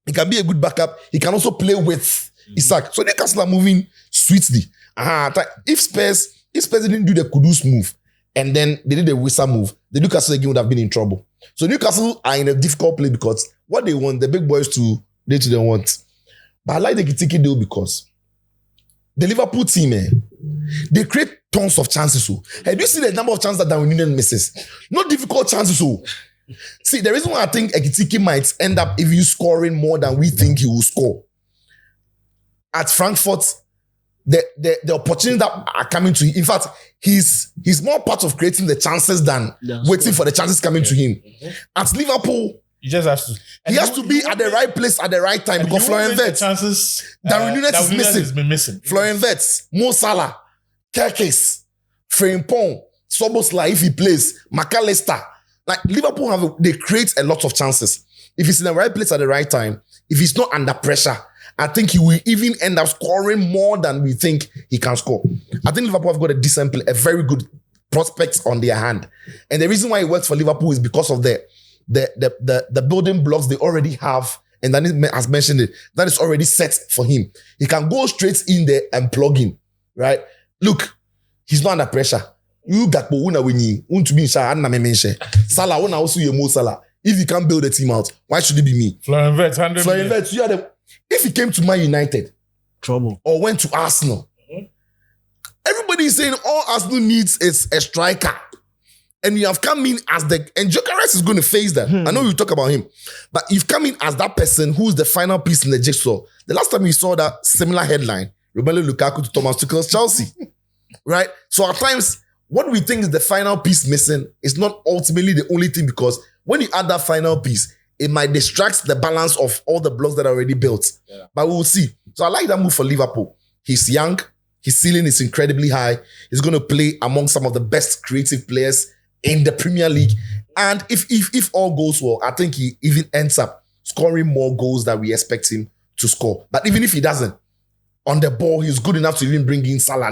He can be a good backup. He can also play with Isak. So Newcastle are moving sweetly. If Spurs didn't do the Kudus move and then they did the Wissa move, the Newcastle again would have been in trouble. So Newcastle are in a difficult place because what they want, the big boys they don't want. But I like the Ekitike deal because the Liverpool team, they create tons of chances. Have you seen the number of chances that Darwin Núñez misses? Not difficult chances. See, the reason why I think Ekitike might end up even scoring more than we think he will score. At Frankfurt, the opportunities that are coming to him, in fact, he's more part of creating the chances than waiting for the chances coming to him. At Liverpool, You just have to. he has to be at the right place at the right time because Florian Wirtz, chances. Darwin Núñez is missing. Has been missing. Florian Wirtz, Mo Salah, Gyokeres, Frimpong, Szoboszlai if he plays, McAllister. Like Liverpool they create a lot of chances. If he's in the right place at the right time, if he's not under pressure, I think he will even end up scoring more than we think he can score. I think Liverpool have got a very good prospects on their hand. And the reason why it works for Liverpool is because of the building blocks they already have. And then has mentioned it, that is already set for him. He can go straight in there and plug in, right? Look, he's not under pressure. You Gakpo una winni, to be Salah una also Mo Salah. If you can't build a team out, why should it be me? Florian Wirtz, 100 Florian million. Wirtz, if he came to Man United Trouble. or went to Arsenal, everybody is saying all Arsenal needs is a striker. And you have come in as and Gyokeres is going to face that. I know you talk about him, but you've come in as that person who's the final piece in the jigsaw. The last time we saw that similar headline, Romelu Lukaku to Thomas Tuchel's Chelsea, right? So at times, what we think is the final piece missing is not ultimately the only thing because when you add that final piece, it might distract the balance of all the blocks that are already built. Yeah. But we will see. So I like that move for Liverpool. He's young. His ceiling is incredibly high. He's going to play among some of the best creative players in the Premier League. And if all goes well, I think he even ends up scoring more goals than we expect him to score. But even if he doesn't, on the ball, he's good enough to even bring in Salah.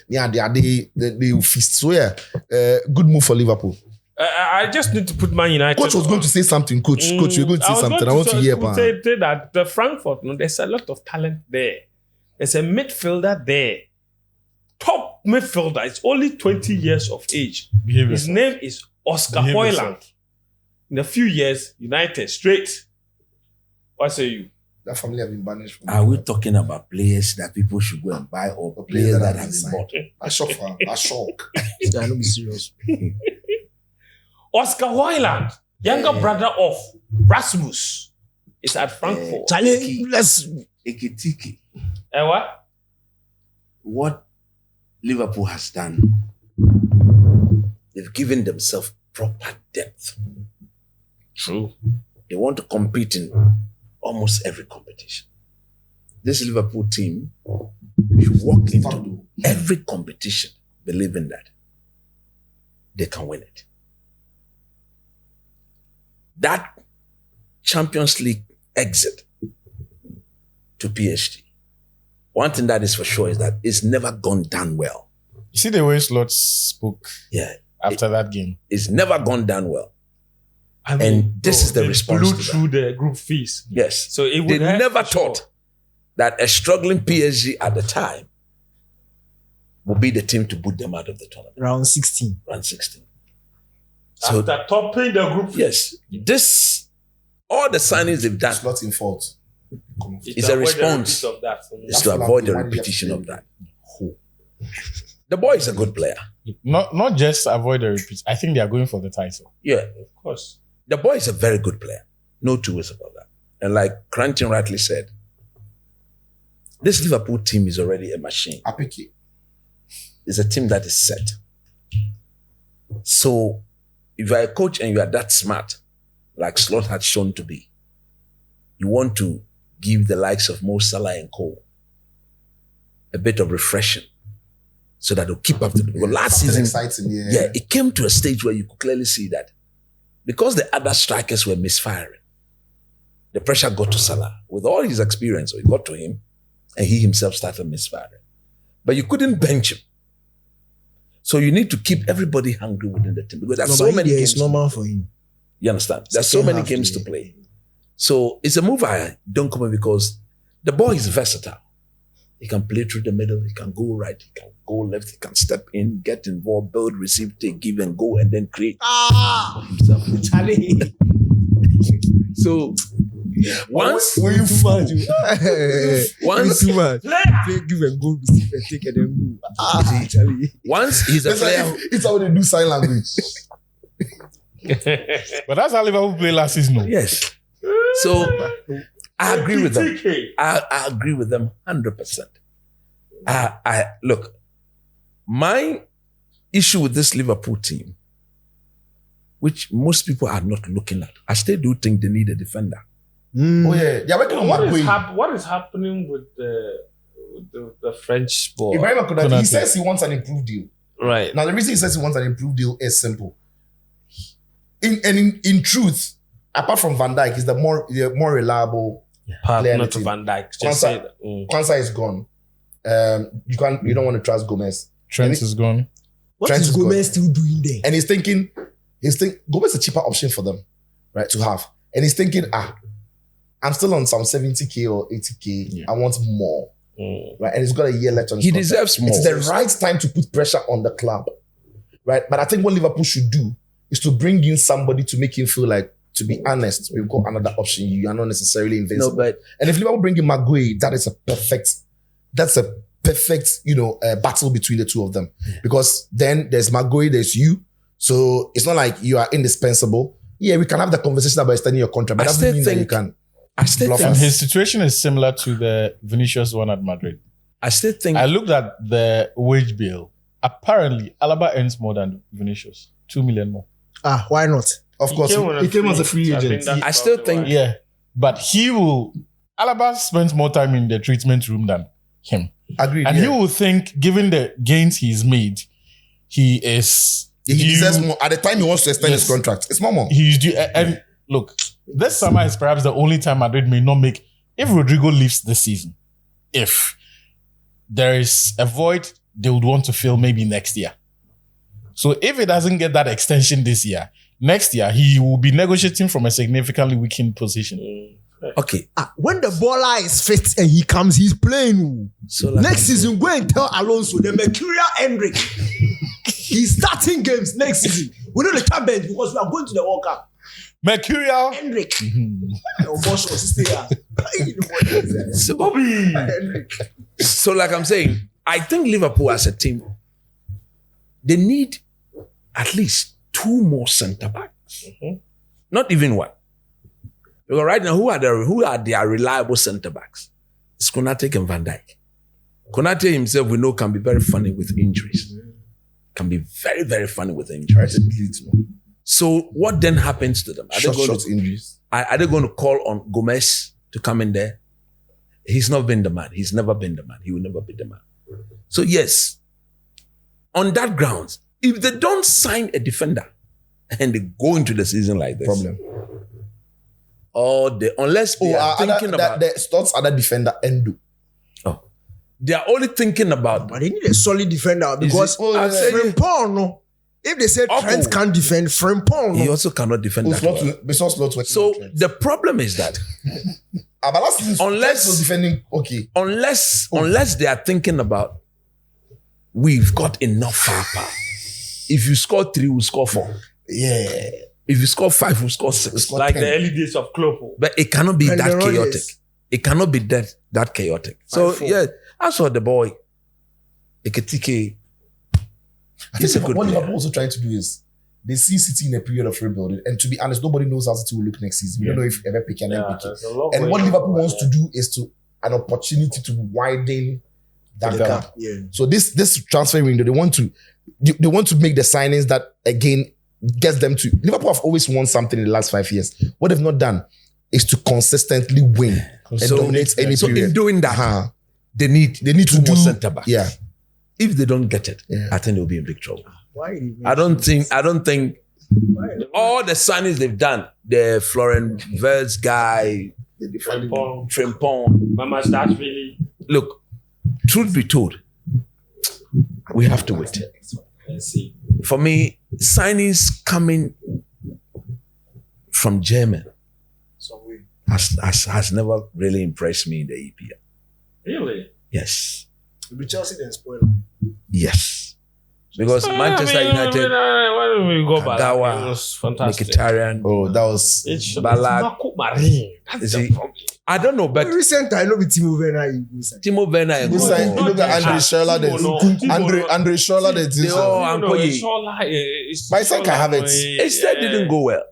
They feast. So yeah, good move for Liverpool. I just need to put Man United. Coach was going to say something. Coach, you're going to say something. I want to hear about it. Say that the Frankfurt, there's a lot of talent there. There's a midfielder there. Top midfielder. It's only 20 years of age. His name is Oscar Højlund. In a few years, United straight. What say you? That family have been banished from. Are we talking about players that people should go and buy or players that have been bought? I shock. This guy don't be serious. Oscar Højlund, younger brother of Rasmus, is at Frankfurt. Charlie, let's Ekitike. What? What Liverpool has done, they've given themselves proper depth. True. They want to compete in almost every competition. This Liverpool team should walk into every competition believing that they can win it. That Champions League exit to PSG, one thing that is for sure is that it's never gone down well. see the way Slot spoke Yeah. after that game. It's never gone down well. I And this is the they response blew to that. through the group phase. Yes. So it They would hurt never for sure. thought that a struggling PSG at the time would be the team to put them out of the tournament. Round 16. Round 16. So After topping the group phase. yes, all the signings they've done It's not in fault. is a avoid the response. repeat of that. is to avoid the repetition of that. The boy is a good player. Not just avoid the repeat. I think they are going for the title. Yeah. Of course. The boy is a very good player. No two ways about that. And like Cranton rightly said, this Liverpool team is already a machine. Ekitike. It's a team that is set. So if you are a coach and you are that smart, like Slot had shown to be, you want to give the likes of Mo Salah and Co. a bit of refreshing so that they'll keep up to the because last Something season, exciting, yeah, it came to a stage where you could clearly see that because the other strikers were misfiring, the pressure got to Salah. With all his experience, so it got to him and he himself started misfiring. But you couldn't bench him. So you need to keep everybody hungry within the team because there's so many games. It's normal for him. You understand? There's so Second many half, games yeah. to play. So it's a move I don't come in because the boy is versatile. He can play through the middle. He can go right. He can go left. He can step in, get involved, build, receive, take, give and go, and then create for himself. Charlie. So once, When you too much. once, Too much. Play, give and go, receive and take and then go. Charlie. once he's a It's like player. it's how they do sign language. But that's how Liverpool played last season. No? Yes. So I agree with them. Ekitike. I agree with them 100%. I look, my issue with this Liverpool team, which most people are not looking at, I still do think they need a defender. Oh yeah, they're working on Maguire. What is happening with the French boy? Ibrahim Konate, he Konate. says he wants an improved deal. Right. Now the reason he says he wants an improved deal is simple. In truth, apart from Van Dijk, he's the more reliable. player Not team. Van Dijk. Just Kwanzaa- say that. Kwanzaa is gone. You don't want to trust Gomez, Trent is gone. What Trent is is good. Gomez still doing there? and he's thinking Gomez is a cheaper option for them, right? To have, and he's thinking, I'm still on some 70k or 80k. Yeah. I want more, right? And he's got a year left on his He contract. deserves more. It's the right time to put pressure on the club, right? But I think what Liverpool should do is to bring in somebody to make him feel like, to be honest, we've got another option. You are not necessarily No, invincible. but And if Liverpool bring in Maguire, that's a perfect, battle between the two of them. Because then there's Maguire, there's you. So it's not like you are indispensable. Yeah, we can have the conversation about extending your contract, but I that still doesn't mean that you think- can. I still Bluff think, And his situation is similar to the Vinicius one at Madrid. I still think I looked at the wage bill. Apparently, Alaba earns more than Vinicius. 2 million more. Why not? Of course, he came as a free I think agent. that's I still probably think- why. Yeah. But Alaba spends more time in the treatment room than him. Agreed. And yeah. he will think, given the gains he's made, he is. He due- deserves more. At the time he wants to extend his Yes. contract, it's more. He's due. And look, this summer is perhaps the only time Madrid may not make. If Rodrigo leaves this season, if there is a void, they would want to fill maybe next year. So if it doesn't get that extension this year, next year he will be negotiating from a significantly weakened position. okay. When the baller is fit and he comes, he's playing. So like Next season, go and tell Alonso, the Mercurial Hendrick. He's starting games next season. We know the top bench because we are going to the World Cup. Mercurial. Hendrick. Oh, boss, stay here. So like I'm saying, I think Liverpool as a team, they need at least 2 more centre backs. Not even one. Because right now, who are their reliable centre backs? It's Konate and Van Dijk. Konate himself, we know, can be very funny with injuries. Can be very, very funny with injuries. So what then happens to them? Are they going Short to, injuries. are they going to call on Gomez to come in there? He's not been the man. He's never been the man. He will never be the man. So yes, on that grounds, if they don't sign a defender and they go into the season like this, Problem. or unless they are thinking about the Stott's other defender, Endo. oh, They are only thinking about. But they need a solid defender because I'm saying- Frimpong, no. If they say Trent can't defend, Frimpong, He no. also cannot defend that. well. So the problem is that but last season, Unless- Trent was defending okay. unless they are thinking about, we've got enough firepower. If you score 3, we'll score 4. Yeah. If you score 5, we'll score 6. score Like 10. the early days of Klopp. But it cannot be And that the Rodgers. chaotic. It cannot be that chaotic. So 5-4. yeah, as for the boy, Ekitike, I he's a think good what player. Liverpool also trying to do is they see City in a period of rebuilding, and to be honest, nobody knows how City will look next season. We don't know if ever pick and then pick it. there's a lot And going what on. Liverpool wants to do is to an opportunity to widen that The gap. gap, yeah. So this transfer window, they want to make the signings that again gets them to. Liverpool have always won something in the last 5 years. What they've not done is to consistently win and dominate any So period. in doing that, Uh-huh. they need to two more do- centre backs. Yeah. If they don't get it, Yeah. I think they'll be in big trouble. Why? I don't think all the signings they've done, the Florent Verts guy, Frimpong, Frimpong. Mama starts really. Look, truth be told, we have to wait. Let's see. For me, signings coming from German has never really impressed me in the EPL. Really? Yes. It'll be Chelsea then spoiler. Yes. Because Manchester United, Why don't we go back? Kagawa, It was fantastic. Mkhitaryan, Oh, that was It's Ballack. Marco Marin. That's Is the he- problem. I don't know, but Recent I know with Timo Werner. Timo Werner, This side, no, look at no, Andre Schürrle, Timo, no. there's Timo, no. Andre Schürrle, there's they all No, Ankoye. it's all like, it's But Isak all can have like, it. It still didn't go well.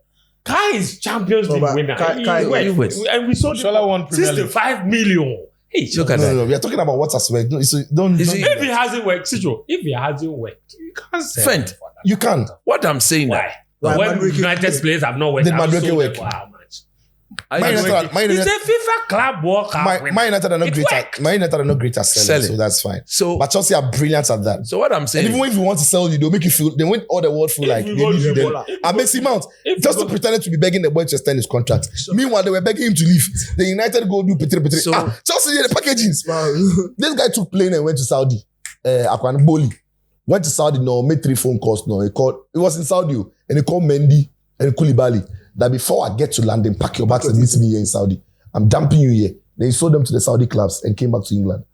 Kai is Champions No, League but winner. Kai He went. And we saw Schürrle won Premier League. 65 million. Hey, Look at no, that. no, we are talking about what has worked. No, so don't, Is don't- it- if it hasn't worked, Sijo, if it hasn't worked, you can't say. Friend, you can't. what I'm saying Why? Why When Madueke- United players have not worked, Did I've Madueke sold work? them for how much? I Man United, Man It's United, a FIFA Club World Cup Man winner. United are not It great worked. at Man United are not great at selling, Selling. so that's fine. So, But Chelsea are brilliant at that. so what I'm And saying, even if you want to sell you, they'll make you feel. They want all the world feel If like you they go need to them. Ebola, if you And go Messi to- Mount if you just go- pretended to be begging the boy to extend his contract. Meanwhile, they were begging him to leave. The United go do petri. So- Chelsea did the packaging. Wow. This guy took plane and went to Saudi. Akwan Boli went to Saudi. No, made 3 phone calls. No, he called. It was in Saudi, and he called Mendy and Koulibaly that before I get to London, pack your bags and meet me here in Saudi. I'm dumping you here. Then he sold them to the Saudi clubs and came back to England.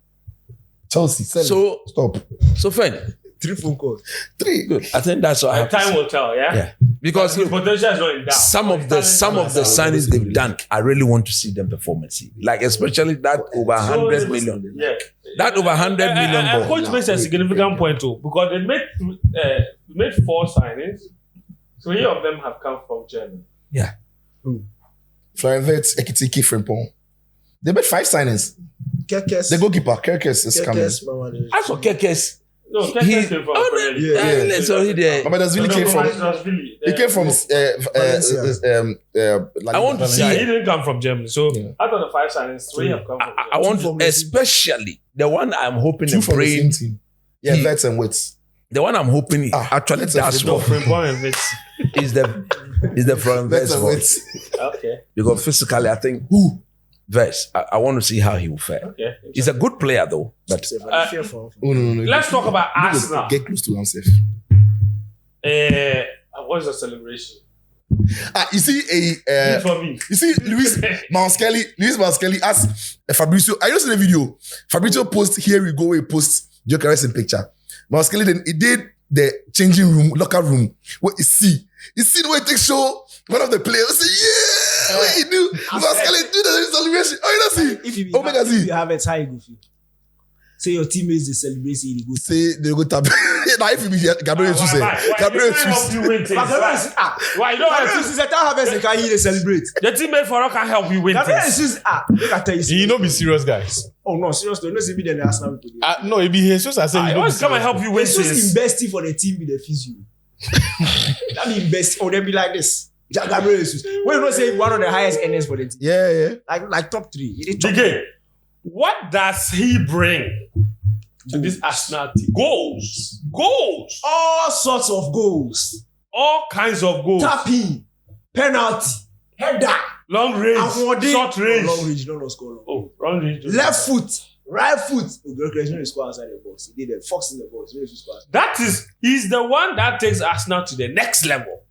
Chelsea, sell So- it. Stop. so friend, 3 phone calls. 3. good. I think that's what I have to Time say. will tell, yeah? Yeah, because His look, potential is not in doubt. some of the signings they've done, I really want to see them perform and see. Like especially that over 100 million. Yeah. That over 100 million ball. Coach makes a significant point too, because they made 4 signings. 3 of them have come from Germany. Yeah. Florent Verts, Ekitike, Frimpong. They made 5 signings. Gyokeres. The goalkeeper, Gyokeres, is coming. Gyokeres, Mama. As for Kekes, No, he, Keke came from Premier League. Yeah. so he there. But that's really No, came from. Razvili. He came from. I want to see Yeah, he it. didn't come from Germany. So Yeah. out of the 5 signings, 3 have come from I Germany. want from to, the- especially the one I'm hoping 2 and from the same praying. team. Yeah, He- Verts and Wits. The one I'm hoping he actually that's a does football well Frimpong and Vitz. is the Florent Verts Verts and boy. Wits. Okay. Because physically, I think Verts. I want to see how he will fare. Okay. He's a good player though, but Oh, no. Let's talk about Arsenal. Get close to himself. What's the celebration? You see For me. you see Luis Manskelly asked Fabrizio. I just see the video. Fabrizio post here we go. He post Gyokeres in picture. Manskelly then he did the changing room, locker room. What you see the way they show one of the players. Say, yeah, what he do? Manskelly do the celebration. Oh, you don't If see? you, Omega if Z. you have a tie, go feel. Say your teammates they celebrate, say you go. Say they go tap. Now if you be here, Gabriel Jesus. Gabriel Jesus. Why you don't Gabriel have Jesus, that happens, they can hear they celebrate. the teammate for us can help you win Gabriel things. Jesus, look at you. You know, be serious, guys. Oh no, seriously, no see me then the Arsenal people. No, it be Jesus. I say, I you know, be always come and serious. help you win It's just things. investing for the team with the physio. That be invest or they be like this. Gabriel Jesus. When you not say one of the highest earners for the team, Yeah. like top 3. He did top DK, what does he bring to this Arsenal team? Goals. all sorts of goals. All kinds of goals. Tapping, penalty, header, Long range. Awarding. Short range. Long range, no score long. Oh, long range. Left foot, Right foot. Gyokeres no score outside the box. He did a fox in the box. No score. He's the one that takes Arsenal to the next level.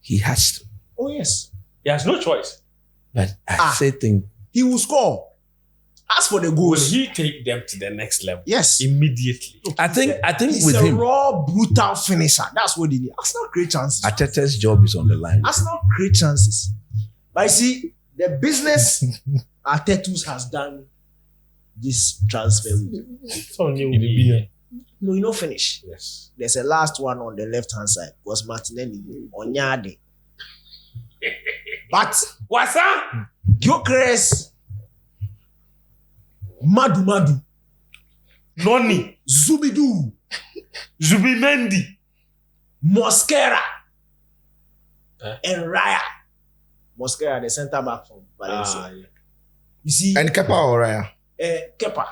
He has to. Oh yes. He has no choice. But I say think He will score. As for the Will goals, he take them to the next level? yes. Immediately. I think He's with a him, raw, brutal finisher. That's what they need. Arsenal create chances. Arteta's job is on the line. Arsenal create chances. But you see, the business Arteta has done this transfer week. So new. No, you know finish. Yes. There's a last one on the left hand side. Was Martinelli on Yade. But What's that? Gyokeres, Madu, Noni. Zubidu, Zubimendi. Mosquera, Huh? and Raya. Mosquera, the centre back from Valencia. Yeah. You see, And Kepa or Raya? Kepa.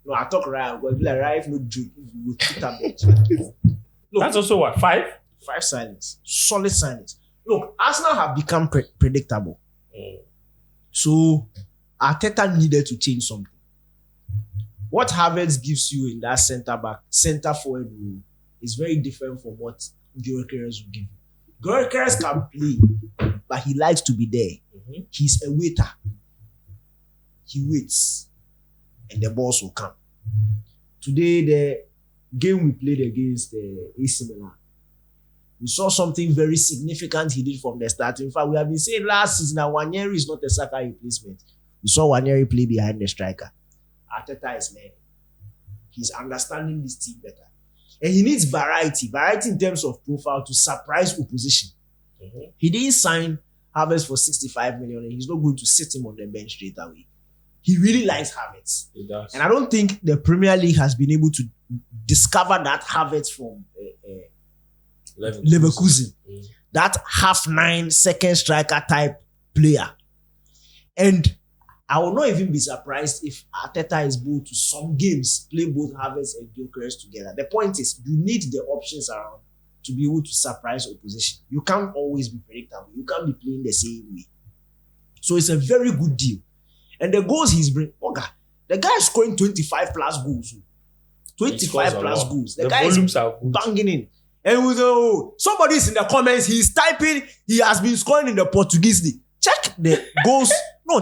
No, I talk Raya, but like Raya, if no joke, if you will put a bench. Look, That's also what? 5? 5 signings, solid signings. Look, Arsenal have become predictable. So Arteta needed to change something. What Havertz gives you in that centre forward role is very different from what Gyokeres will give you. Gyokeres can play, but he likes to be there. He's a waiter. He waits, and the balls will come. Today, the game we played against AC Milan, we saw something very significant he did from the start. In fact, we have been saying last season that Wanyeri is not a Saka replacement. We saw Wanyeri play behind the striker. Arteta is learning. He's understanding this team better. And he needs variety in terms of profile to surprise opposition. He didn't sign Havertz for 65 million and he's not going to sit him on the bench straight away. He really likes Havertz. He does. And I don't think the Premier League has been able to discover that Havertz from Leverkusen. That half-9 second striker type player. And I will not even be surprised if Arteta is able to some games play both Havertz and Gyokeres together. The point is, you need the options around to be able to surprise opposition. You can't always be predictable. You can't be playing the same way. So it's a very good deal. And the goals he's bringing, the guy is scoring 25 plus goals. 25 plus goals. The guy volumes is are good. banging in. And with somebody's in the comments, he's typing, he has been scoring in the Portuguese league. Check the goals.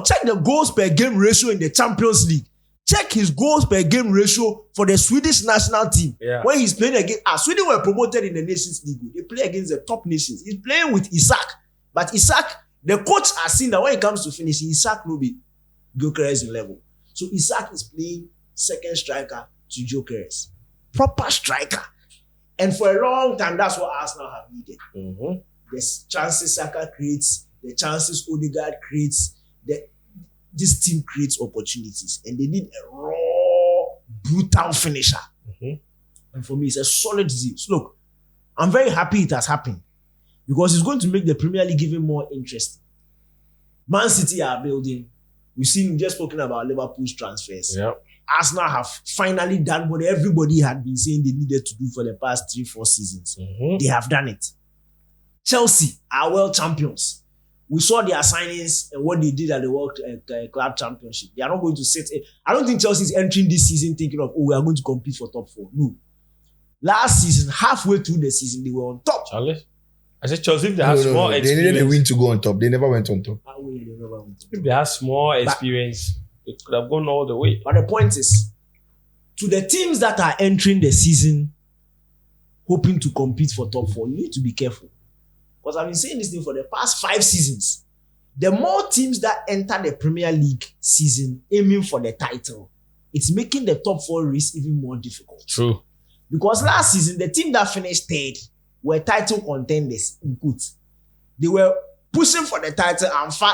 Check the goals per game ratio in the Champions League. Check his goals per game ratio for the Swedish national team. Yeah. When he's playing against, Sweden were promoted in the Nations League. They play against the top nations. He's playing with Isak. But Isak, the coach has seen that when it comes to finishing, Isak will be Gyokeres level. So Isak is playing second striker to Gyokeres. Proper striker. And for a long time, that's what Arsenal have needed. The chances Saka creates, the chances Odegaard creates, this team creates opportunities. And they need a raw, brutal finisher. And for me, it's a solid deal. So look, I'm very happy it has happened. Because it's going to make the Premier League even more interesting. Man City are building. We've just spoken about Liverpool's transfers. Yep. Arsenal have finally done what everybody had been saying they needed to do for the past 3-4 seasons. They have done it. Chelsea are world champions. We saw their signings and what they did at the World Club Championship. They are not going to sit. I don't think Chelsea is entering this season thinking of, we are going to compete for top 4. No. Last season, halfway through the season, they were on top. Charlie? I said Chelsea, if they have small They experience. needed a win to go on top. They never went on top. If they have small experience, it could have gone all the way. But the point is, to the teams that are entering the season hoping to compete for top 4, you need to be careful. Because I've been saying this thing for the past 5 seasons. The more teams that enter the Premier League season aiming for the title, it's making the top 4 race even more difficult. True. Because last season, the team that finished 3rd were title contenders. They were pushing for the title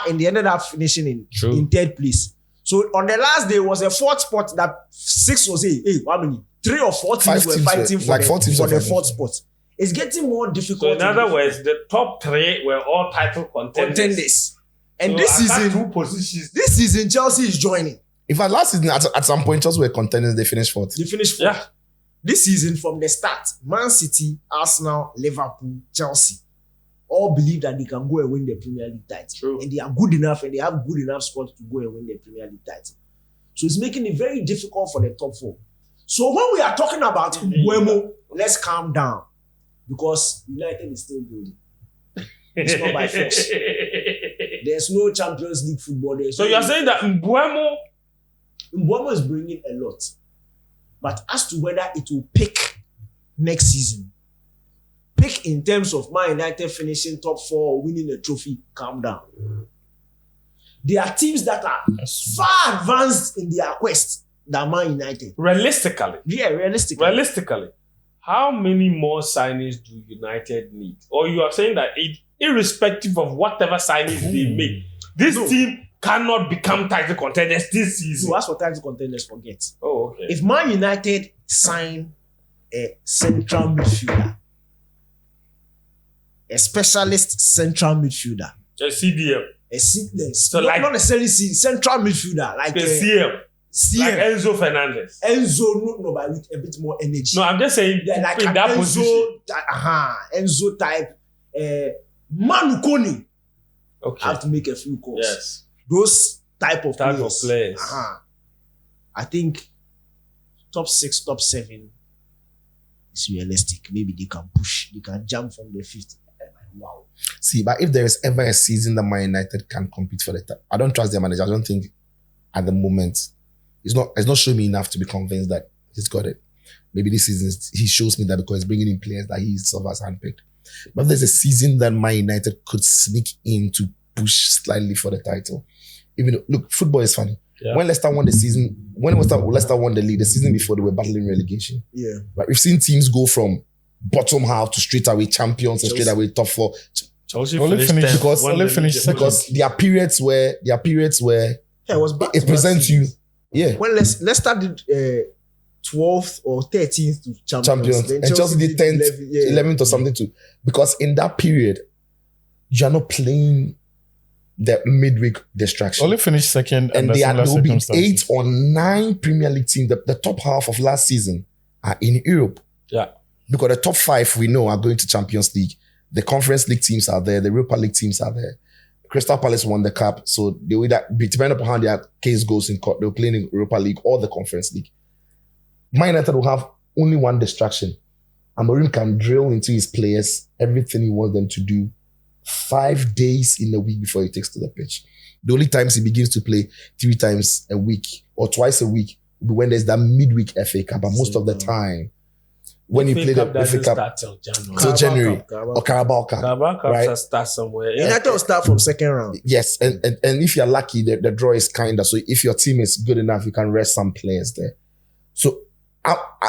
and they ended up finishing in 3rd place. So on the last day, it was a 4th spot that 6 was, how many? 3 or 4 teams were fighting for the 4th spot. It's getting more difficult. So in other words, the top 3 were all title contenders. And So this season, 2 positions. this season, Chelsea is joining. In fact, last season, at some point, Chelsea were contenders. They finished 4th. They finished 4th. Yeah. This season, from the start, Man City, Arsenal, Liverpool, Chelsea, all believe that they can go and win the Premier League title. True. And they are good enough and they have good enough squad to go and win the Premier League title. So it's making it very difficult for the top four. So when we are talking about Mbeumo, let's calm down. Because United is still building. It's not by force. There's no Champions League football. So you are saying that Mbeumo is bringing a lot. But as to whether it will pick next season, pick in terms of Man United finishing top 4 or winning a trophy, calm down. There are teams that are far advanced in their quest than Man United. Realistically. Yeah, realistically. How many more signings do United need? Or you are saying that irrespective of whatever signings they make, this team cannot become title contenders this season? So as for title contenders, forget. Oh, okay. If Man United sign a central midfielder, a specialist central midfielder, A CDM. Not necessarily central midfielder, like a CM. Like Enzo Fernandez. No, but with a bit more energy. No, I'm just saying like in that position. Enzo type. Manu Kone. Okay. Have to make a few calls. Yes. Those type of players. I think top 6, top 7 is realistic. Maybe they can push. They can jump from the 5th. Wow. See, but if there is ever a season that Man United can compete for the title, I don't trust their manager. I don't think at the moment it's not showing me enough to be convinced that he's got it. Maybe this season he shows me that because he's bringing in players that he himself has handpicked. But if there's a season that Man United could sneak in to push slightly for the title, even though, look, football is funny. Yeah. When Leicester won the league, the season before they were battling relegation. Yeah. Right, we've seen teams go from bottom half to straight away champions and straight away top 4. Chelsea only finished There are periods where it was back it presents you. Yeah. When Leicester did 12th or 13th to champions. And Chelsea did 10th, 11th or something too. Because in that period, you are not playing the midweek distraction. Only finished second, and there will be 8 or 9 Premier League teams. The top half of last season are in Europe. Yeah. Because the top 5 we know are going to Champions League. The Conference League teams are there. The Europa League teams are there. Crystal Palace won the cup, so they will depending upon how their case goes in court, they'll play in Europa League or the Conference League. Man United will have only one distraction. Amorim can drill into his players everything he wants them to do 5 days in a week before he takes to the pitch. The only times he begins to play 3 times a week or twice a week will be when there's that midweek FA Cup, but most of the time, when you play the FA Cup till January or Carabao Cup. Carabao Cup right? start somewhere. Yeah. United will start from second round. Yes, and if you're lucky, the draw is kinder. So if your team is good enough, you can rest some players there. So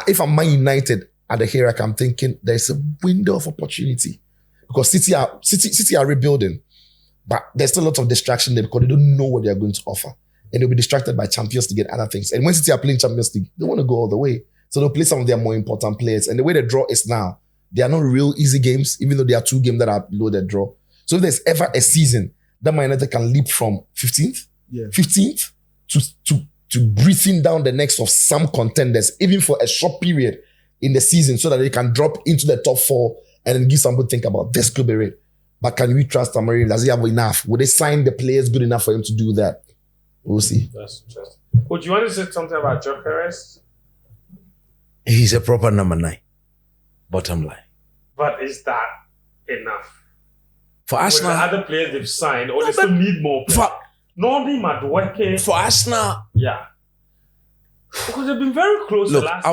if I'm Man United at the hierarchy, I'm thinking there's a window of opportunity because City are rebuilding, but there's still a lot of distraction there because they don't know what they are going to offer, and they'll be distracted by Champions League and other things. And when City are playing Champions League, they want to go all the way. So they'll play some of their more important players. And the way the draw is now, they are not real easy games, even though there are 2 games that are below the draw. So if there's ever a season that Man United can leap from 15th to breathing down the necks of some contenders, even for a short period in the season, so that they can drop into the top 4 and then give somebody to think about this could be it. But can we trust Amorim? Does he have enough? Will they sign the players good enough for him to do that? We'll see. That's interesting. Would you want to say something about Gyokeres? He's a proper number 9. Bottom line. But is that enough? For Arsenal, with the other players they've signed, or they still need more players? Nordi Madueke. For Arsenal, yeah. Because they've been very close. Look, the last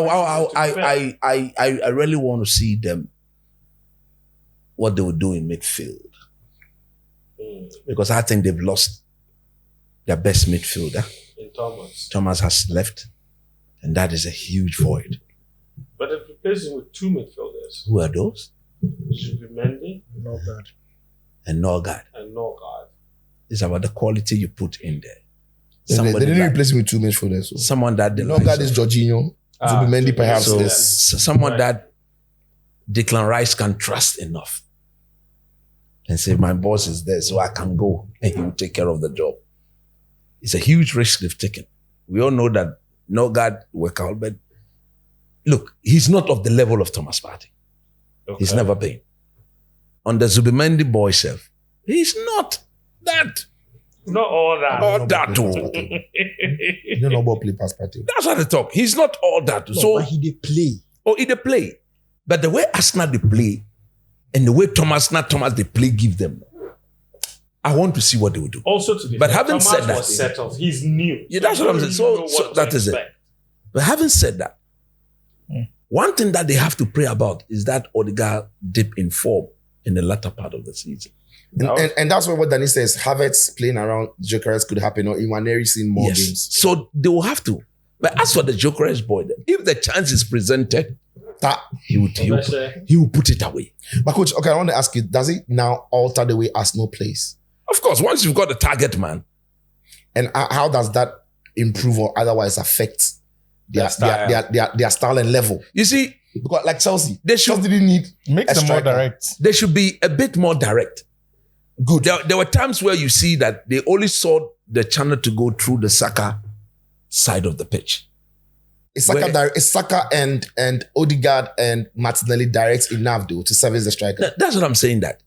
I really want to see them what they will do in midfield because I think they've lost their best midfielder. In Thomas. Thomas has left, and that is a huge void. But they've replaced him with 2 midfielders. Who are those? Zubimendi and Norgard. It's about the quality you put in there. They didn't replace him with 2 midfielders. So. Someone that Norgard is Jorginho. Zubimendi perhaps. So someone that Declan Rice can trust enough and say, my boss is there, so I can go and he will take care of the job. It's a huge risk they've taken. We all know that Norgard work out, but look, he's not of the level of Thomas Partey. Okay. He's never been. On the Zubimendi boy self, he's not that. Not all that. All that too. You don't know about play pass party. That's what they talk. He's not all that. No, So, but he did play. he they play. But the way Arsenal they play and the way Thomas they play give them, I want to see what they will do. Also to But having Thomas said that- was settled. He's new. Yeah, that's what I'm saying. So that is it. But having said that, one thing that they have to pray about is that Odegaard dip in form in the latter part of the season. And that's what Danny says. Havertz playing around Gyokeres could happen, or Iwaneri seeing more Yes. games. So they will have to. But as for the Gyokeres boy, if the chance is presented, he will put it away. But coach, okay, I want to ask you, does it now alter the way Arsenal plays? Of course, once you've got the target man, And how does that improve or otherwise affect their style and level? you see, Because like Chelsea, They should- Chelsea didn't need Makes a them more striker. direct. they should be a bit more direct. Good. There were times where you see that they only saw the channel to go through the Saka side of the pitch. Is Where- Saka and Odegaard and Martinelli direct enough though to service the striker? That's what I'm saying. That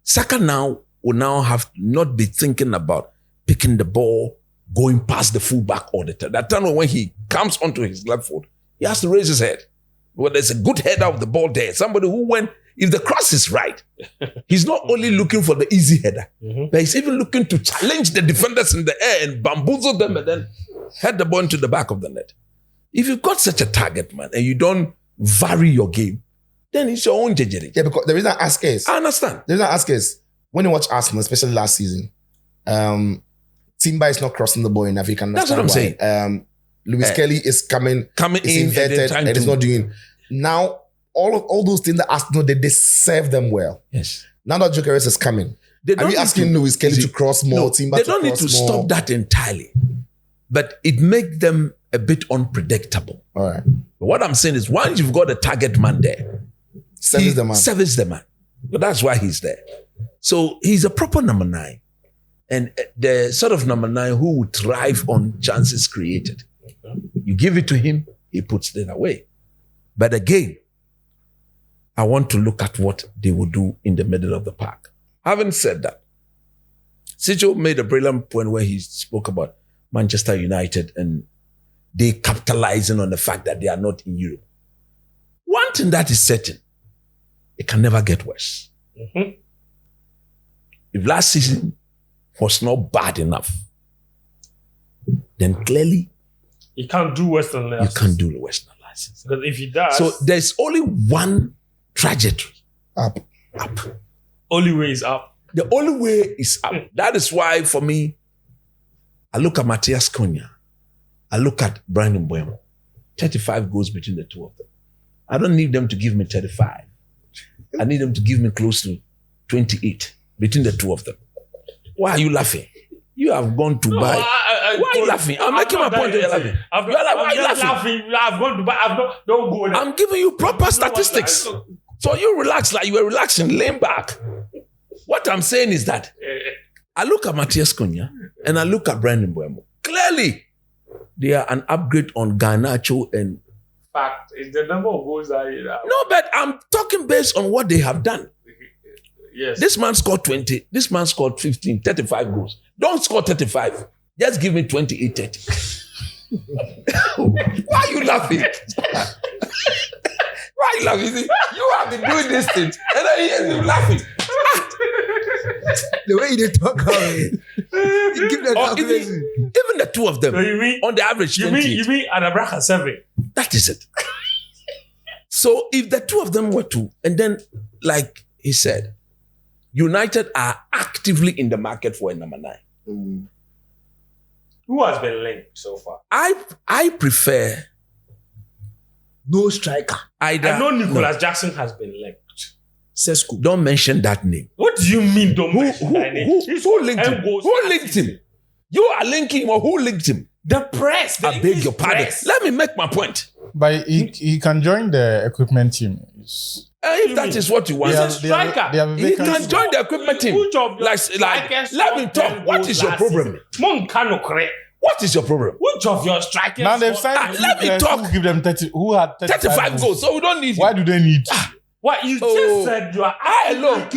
Saka now will now have to not be thinking about picking the ball, going past the fullback all the time. That time when he comes onto his left foot, he has to raise his head. Well, there's a good header of the ball there. Somebody who if the cross is right, he's not only looking for the easy header, but he's even looking to challenge the defenders in the air and bamboozle them and then head the ball into the back of the net. If you've got such a target, man, and you don't vary your game, then it's your own judgment. Yeah, because the reason I ask is, I understand. when you watch Arsenal, especially last season, Timber is not crossing the ball enough. You can That's understand what I'm why. Lewis Kelly is coming Coming is in inverted and and it's not doing. Now, all those things that Arsenal did, they serve them well. Yes. Now that Gyokeres is coming, They are we need asking to- Lewis Kelly see, to cross more, no, Timber they to don't need cross to more? stop that entirely, but it makes them a bit unpredictable. All right. But what I'm saying is, once you've got a target man there, Service the man. Service the man. But that's why he's there. So he's a proper number 9, and the sort of number 9 who would thrive on chances created. You give it to him, he puts it away. But again, I want to look at what they will do in the middle of the park. Having said that, Sijo made a brilliant point where he spoke about Manchester United and they capitalizing on the fact that they are not in Europe. One thing that is certain, it can never get worse. If last season was not bad enough, then clearly He can't do worse than last. you can't do the Western last season. Because if he does, So there's only one trajectory, Up. up. only way is up. The only way is up. That is why, for me, I look at Matthias Cunha. I look at Brandon Mbeumo. 35 goals between the two of them. I don't need them to give me 35. I need them to give me close to 28 between the two of them. Why are you laughing? You have gone to buy. Why are you laughing? I'm making my point. You're laughing. Why are you laughing? I've gone to buy. Don't go there. I'm giving you proper statistics. So you relax like you were relaxing, lean back. What I'm saying is that I look at Matthias Cunha and I look at Brandon Mbeumo. Clearly, they are an upgrade on Garnacho and... Fact, it's the number of goals that he No, but I'm talking based on what they have done. yes. This man scored 20. This man scored 15, 35 goals. Don't score 35. Just give me 28, 30. Why are you laughing? Why are you laughing? See, you have been doing these things and then you're laughing. The way they talk about it, you give them Or calculation. even the two of them, So you mean on the average, you 28. mean Adabraka 7? That is it. So if the two of them were to, and then, like he said, United are actively in the market for a number 9. Who has been linked so far? I prefer No striker. either. I know Nicholas Jackson has been linked. Sesko. Don't mention that name. What do you mean? Don't mention that name? He's Who linked got him? 10 goals Who last linked season. him? You are linking him or who linked him? The press. The I beg English your pardon. press. Let me make my point. But he can join the equipment team. If that is what you want, They have, a they have, striker. they have a he vacancy. can join the equipment team. Which of your Like, strikers let me scored talk. 10 What goals is your last problem? season? Mon Kano correct. What is your problem? Which of your strikers? Now they've scored signed 10 two let me players talk. who give them 30. Who had 35 goals. So we don't need Why him. do they need? What you Oh. just said, you are alone.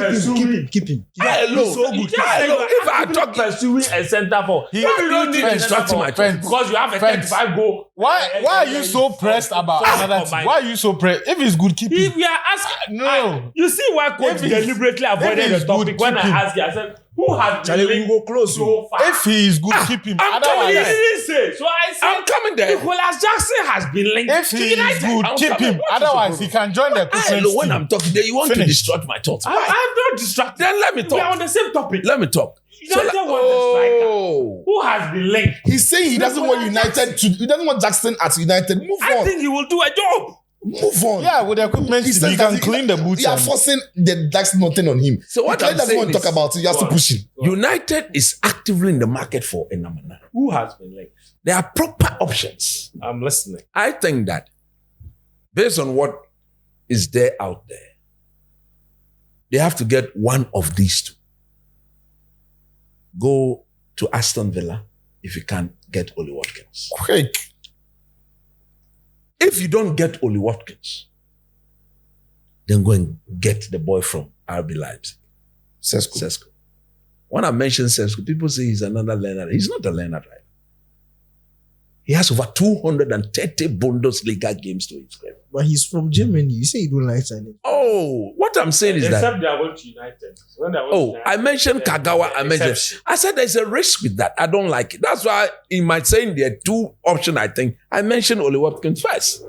Keep him. I alone. So good. I alone. If I talk, pursuing a center for, He- why you don't need Friends, a center for? friends, Because you have a friends. 35 goal. Why are you so pressed about another team? Why are you so pressed? If it's good, keep it. We are asking. No. You see why coach If it's- deliberately avoided if the it's topic good, when I keep him. asked you. I said, who has Charlie, been we go close. so far? If he is good, keep him. I'm Otherwise, telling He didn't say. So I said, I'm coming there. Nicolas Jackson has been linked if to he is United. good, I'm keep coming. him. What is the Otherwise, he can join the I recruitment know when team. I'm talking there, you want to Finish. distort my thoughts. I'm Why? not distracted. Then let me We are on talk. the same topic. Let me talk. United want a striker oh, who has been linked. He's saying he doesn't want Nicolas United to. He doesn't want Jackson at United. Move I on. think he will do a job. Move on. Yeah, with the equipment He team, says he that can clean the boots. You are and- forcing the Jackson nothing on him. So what He I'm doesn't saying want to is- talk about it. You have to push him. United is actively in the market for a number 9. Who has been linked? There are proper options. I'm listening. I think that based on what is there out there, they have to get one of these two. Go to Aston Villa if you can get Oli Watkins. Quick. If you don't get Oli Watkins, then go and get the boy from RB Leipzig, Sesko. When I mention Sesko, people say he's another Leonard. He's not a Leonard, right? He has over 230 Bundesliga games to his credit. But he's from Germany. You say you don't like signing. Oh, what I'm saying is that. Except they are going to United. When they are going to Oh, United, I mentioned they- Kagawa. I mentioned. exception. I said there's a risk with that. I don't like it. That's why in my saying there are two options. I think I mentioned Oli Watkins first,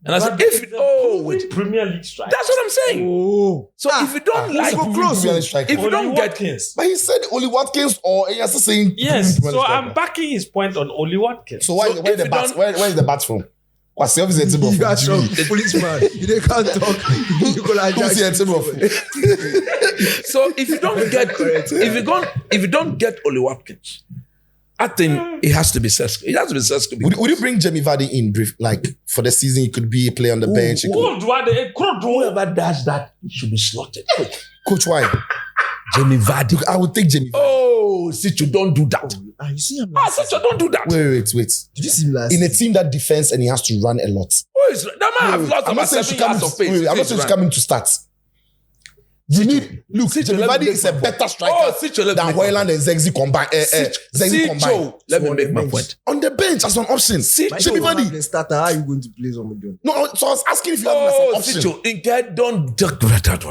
and I said But if it's a wait, proven Premier League striker. that's what I'm saying. Oh. So if you don't like, Let's go close. if you don't get, Watkins. But he said Oli Watkins or he has to saying Yes, so I'm backing his point on Oli Watkins. So where So where if the you bat? don't- Where is the bat from? What's the obvious table You are from? some policeman. They can't talk. Nicolas Who's the Jackson. table from? so if you don't get, if you don't get Oli Watkins, I think it has to be Sesko. It has to be Sesko. Would you bring Jamie Vardy in brief, like for the season? He could be a player on the bench. He could- Whoever does that should be slaughtered. Coach, why? Jamie Vardy. I would take Jamie Vardy. Oh, Situ, don't do that. Ah, you see him Ah, last Situ, don't do that. Wait. Did you see him last In a team that defends and he has to run a lot. Who is that man? Have lost I'm about not saying 7 she yards come of pace. I'm not saying she's coming to start. You need look. Jamie let me Vardy make is a my better point. striker Oh, Situ, let me than make my Hoyland and Zegzi combined. Zegzi combined let me make my point. on the bench as an option. Jamie Vardy. the starter. How are you going to play somebody? No, so I was asking if you have him Oh, as an option. Situ, Inke, don't talk about that.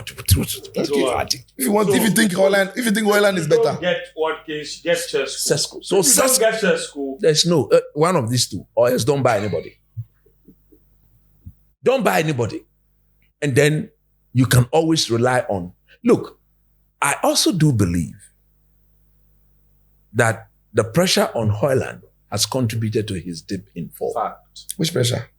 If you think Hoyland is Don't better. get Watkins, get Chesco. Sesko. So If you don't Sesko, get Chesco, there's no one of these two, or else don't buy anybody. Don't buy anybody, and then you can always rely on. Look, I also do believe that the pressure on Hoyland has contributed to his dip in form. fact. Which pressure?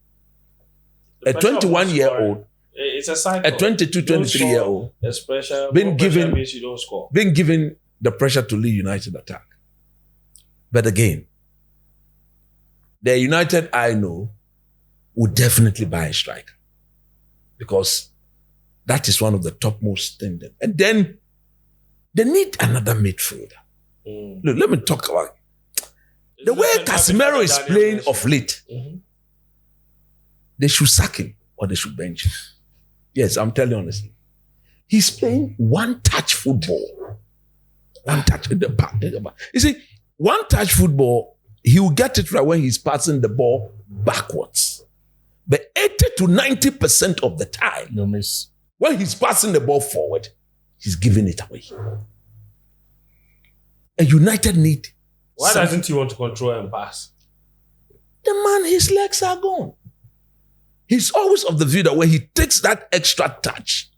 A 21-year-old, It's a cycle. a 22, 23-year-old, There's pressure. Been More pressure given- means you don't score. being given the pressure to lead United attack. But again, the United I know would definitely buy a striker because that is one of the topmost things. And then they need another midfielder. Look, let me talk about the way Casemiro is playing of late. Mhm. They should sack him or they should bench him. Yes, I'm telling you honestly. He's playing one-touch football. One touch in the back. You see, one-touch football, he will get it right when he's passing the ball backwards. But 80 to 90% of the time, No miss. when he's passing the ball forward, he's giving it away. A United need. Why doesn't he want to control and pass? The man, his legs are gone. He's always of the view that when he takes that extra touch,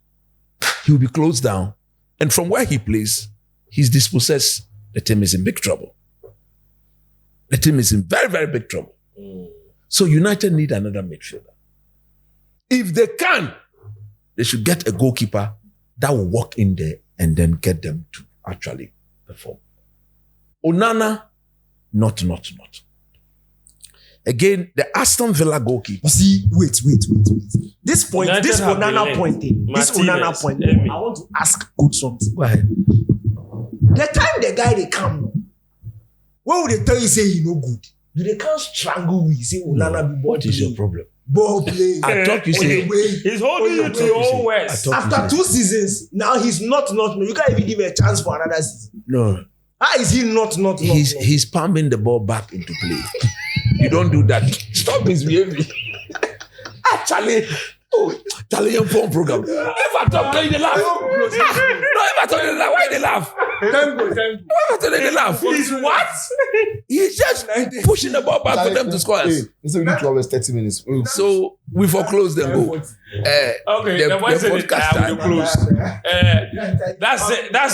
he will be closed down. And from where he plays, he's dispossessed. The team is in big trouble. The team is in very, very big trouble. So United need another midfielder. If they can, they should get a goalkeeper that will walk in there and then get them to actually perform. Onana, not. Again, the Aston Villa goalkeeper. You see, wait. This point, United this have been Onana linked. point, this Martinez, Onana point, Emi. I want to ask good something. Go ahead. The time the guy they come, when would they tell you say he no good? Do they can't strangle you? Say Onana be What is your playing? problem? ball play. I talk you say. He's holding you to your own words. After 2 seasons, now he's not. You can't even give him a chance for another season. No. How is he not? He's palming the ball back into play. You don't do that. Stop misbehaving. Charlie. Oh, Charlie, your phone program. If I talk, they laugh. No, if I talk, they laugh. Why they laugh? Tempo. Why I talk, they laugh? He's what? He's just pushing the ball back for them to score. Hey, so we need to always 30 minutes. So we foreclose them. Go. Okay, the podcast time will close. That's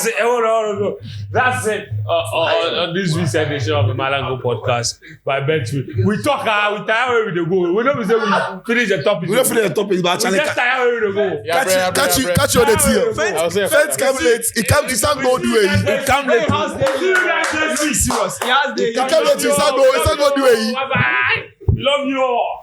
it. Hold on. That's it. On this week's edition of the Malango podcast by Betway. We talk. We tire where we go. We don't say we finish the topic. We don't finish the topic, but We just tire where we go. catch you on the team. Fence come late. It comes to some go do it. It come late. It come late to some go do it. Bye bye. Love you all.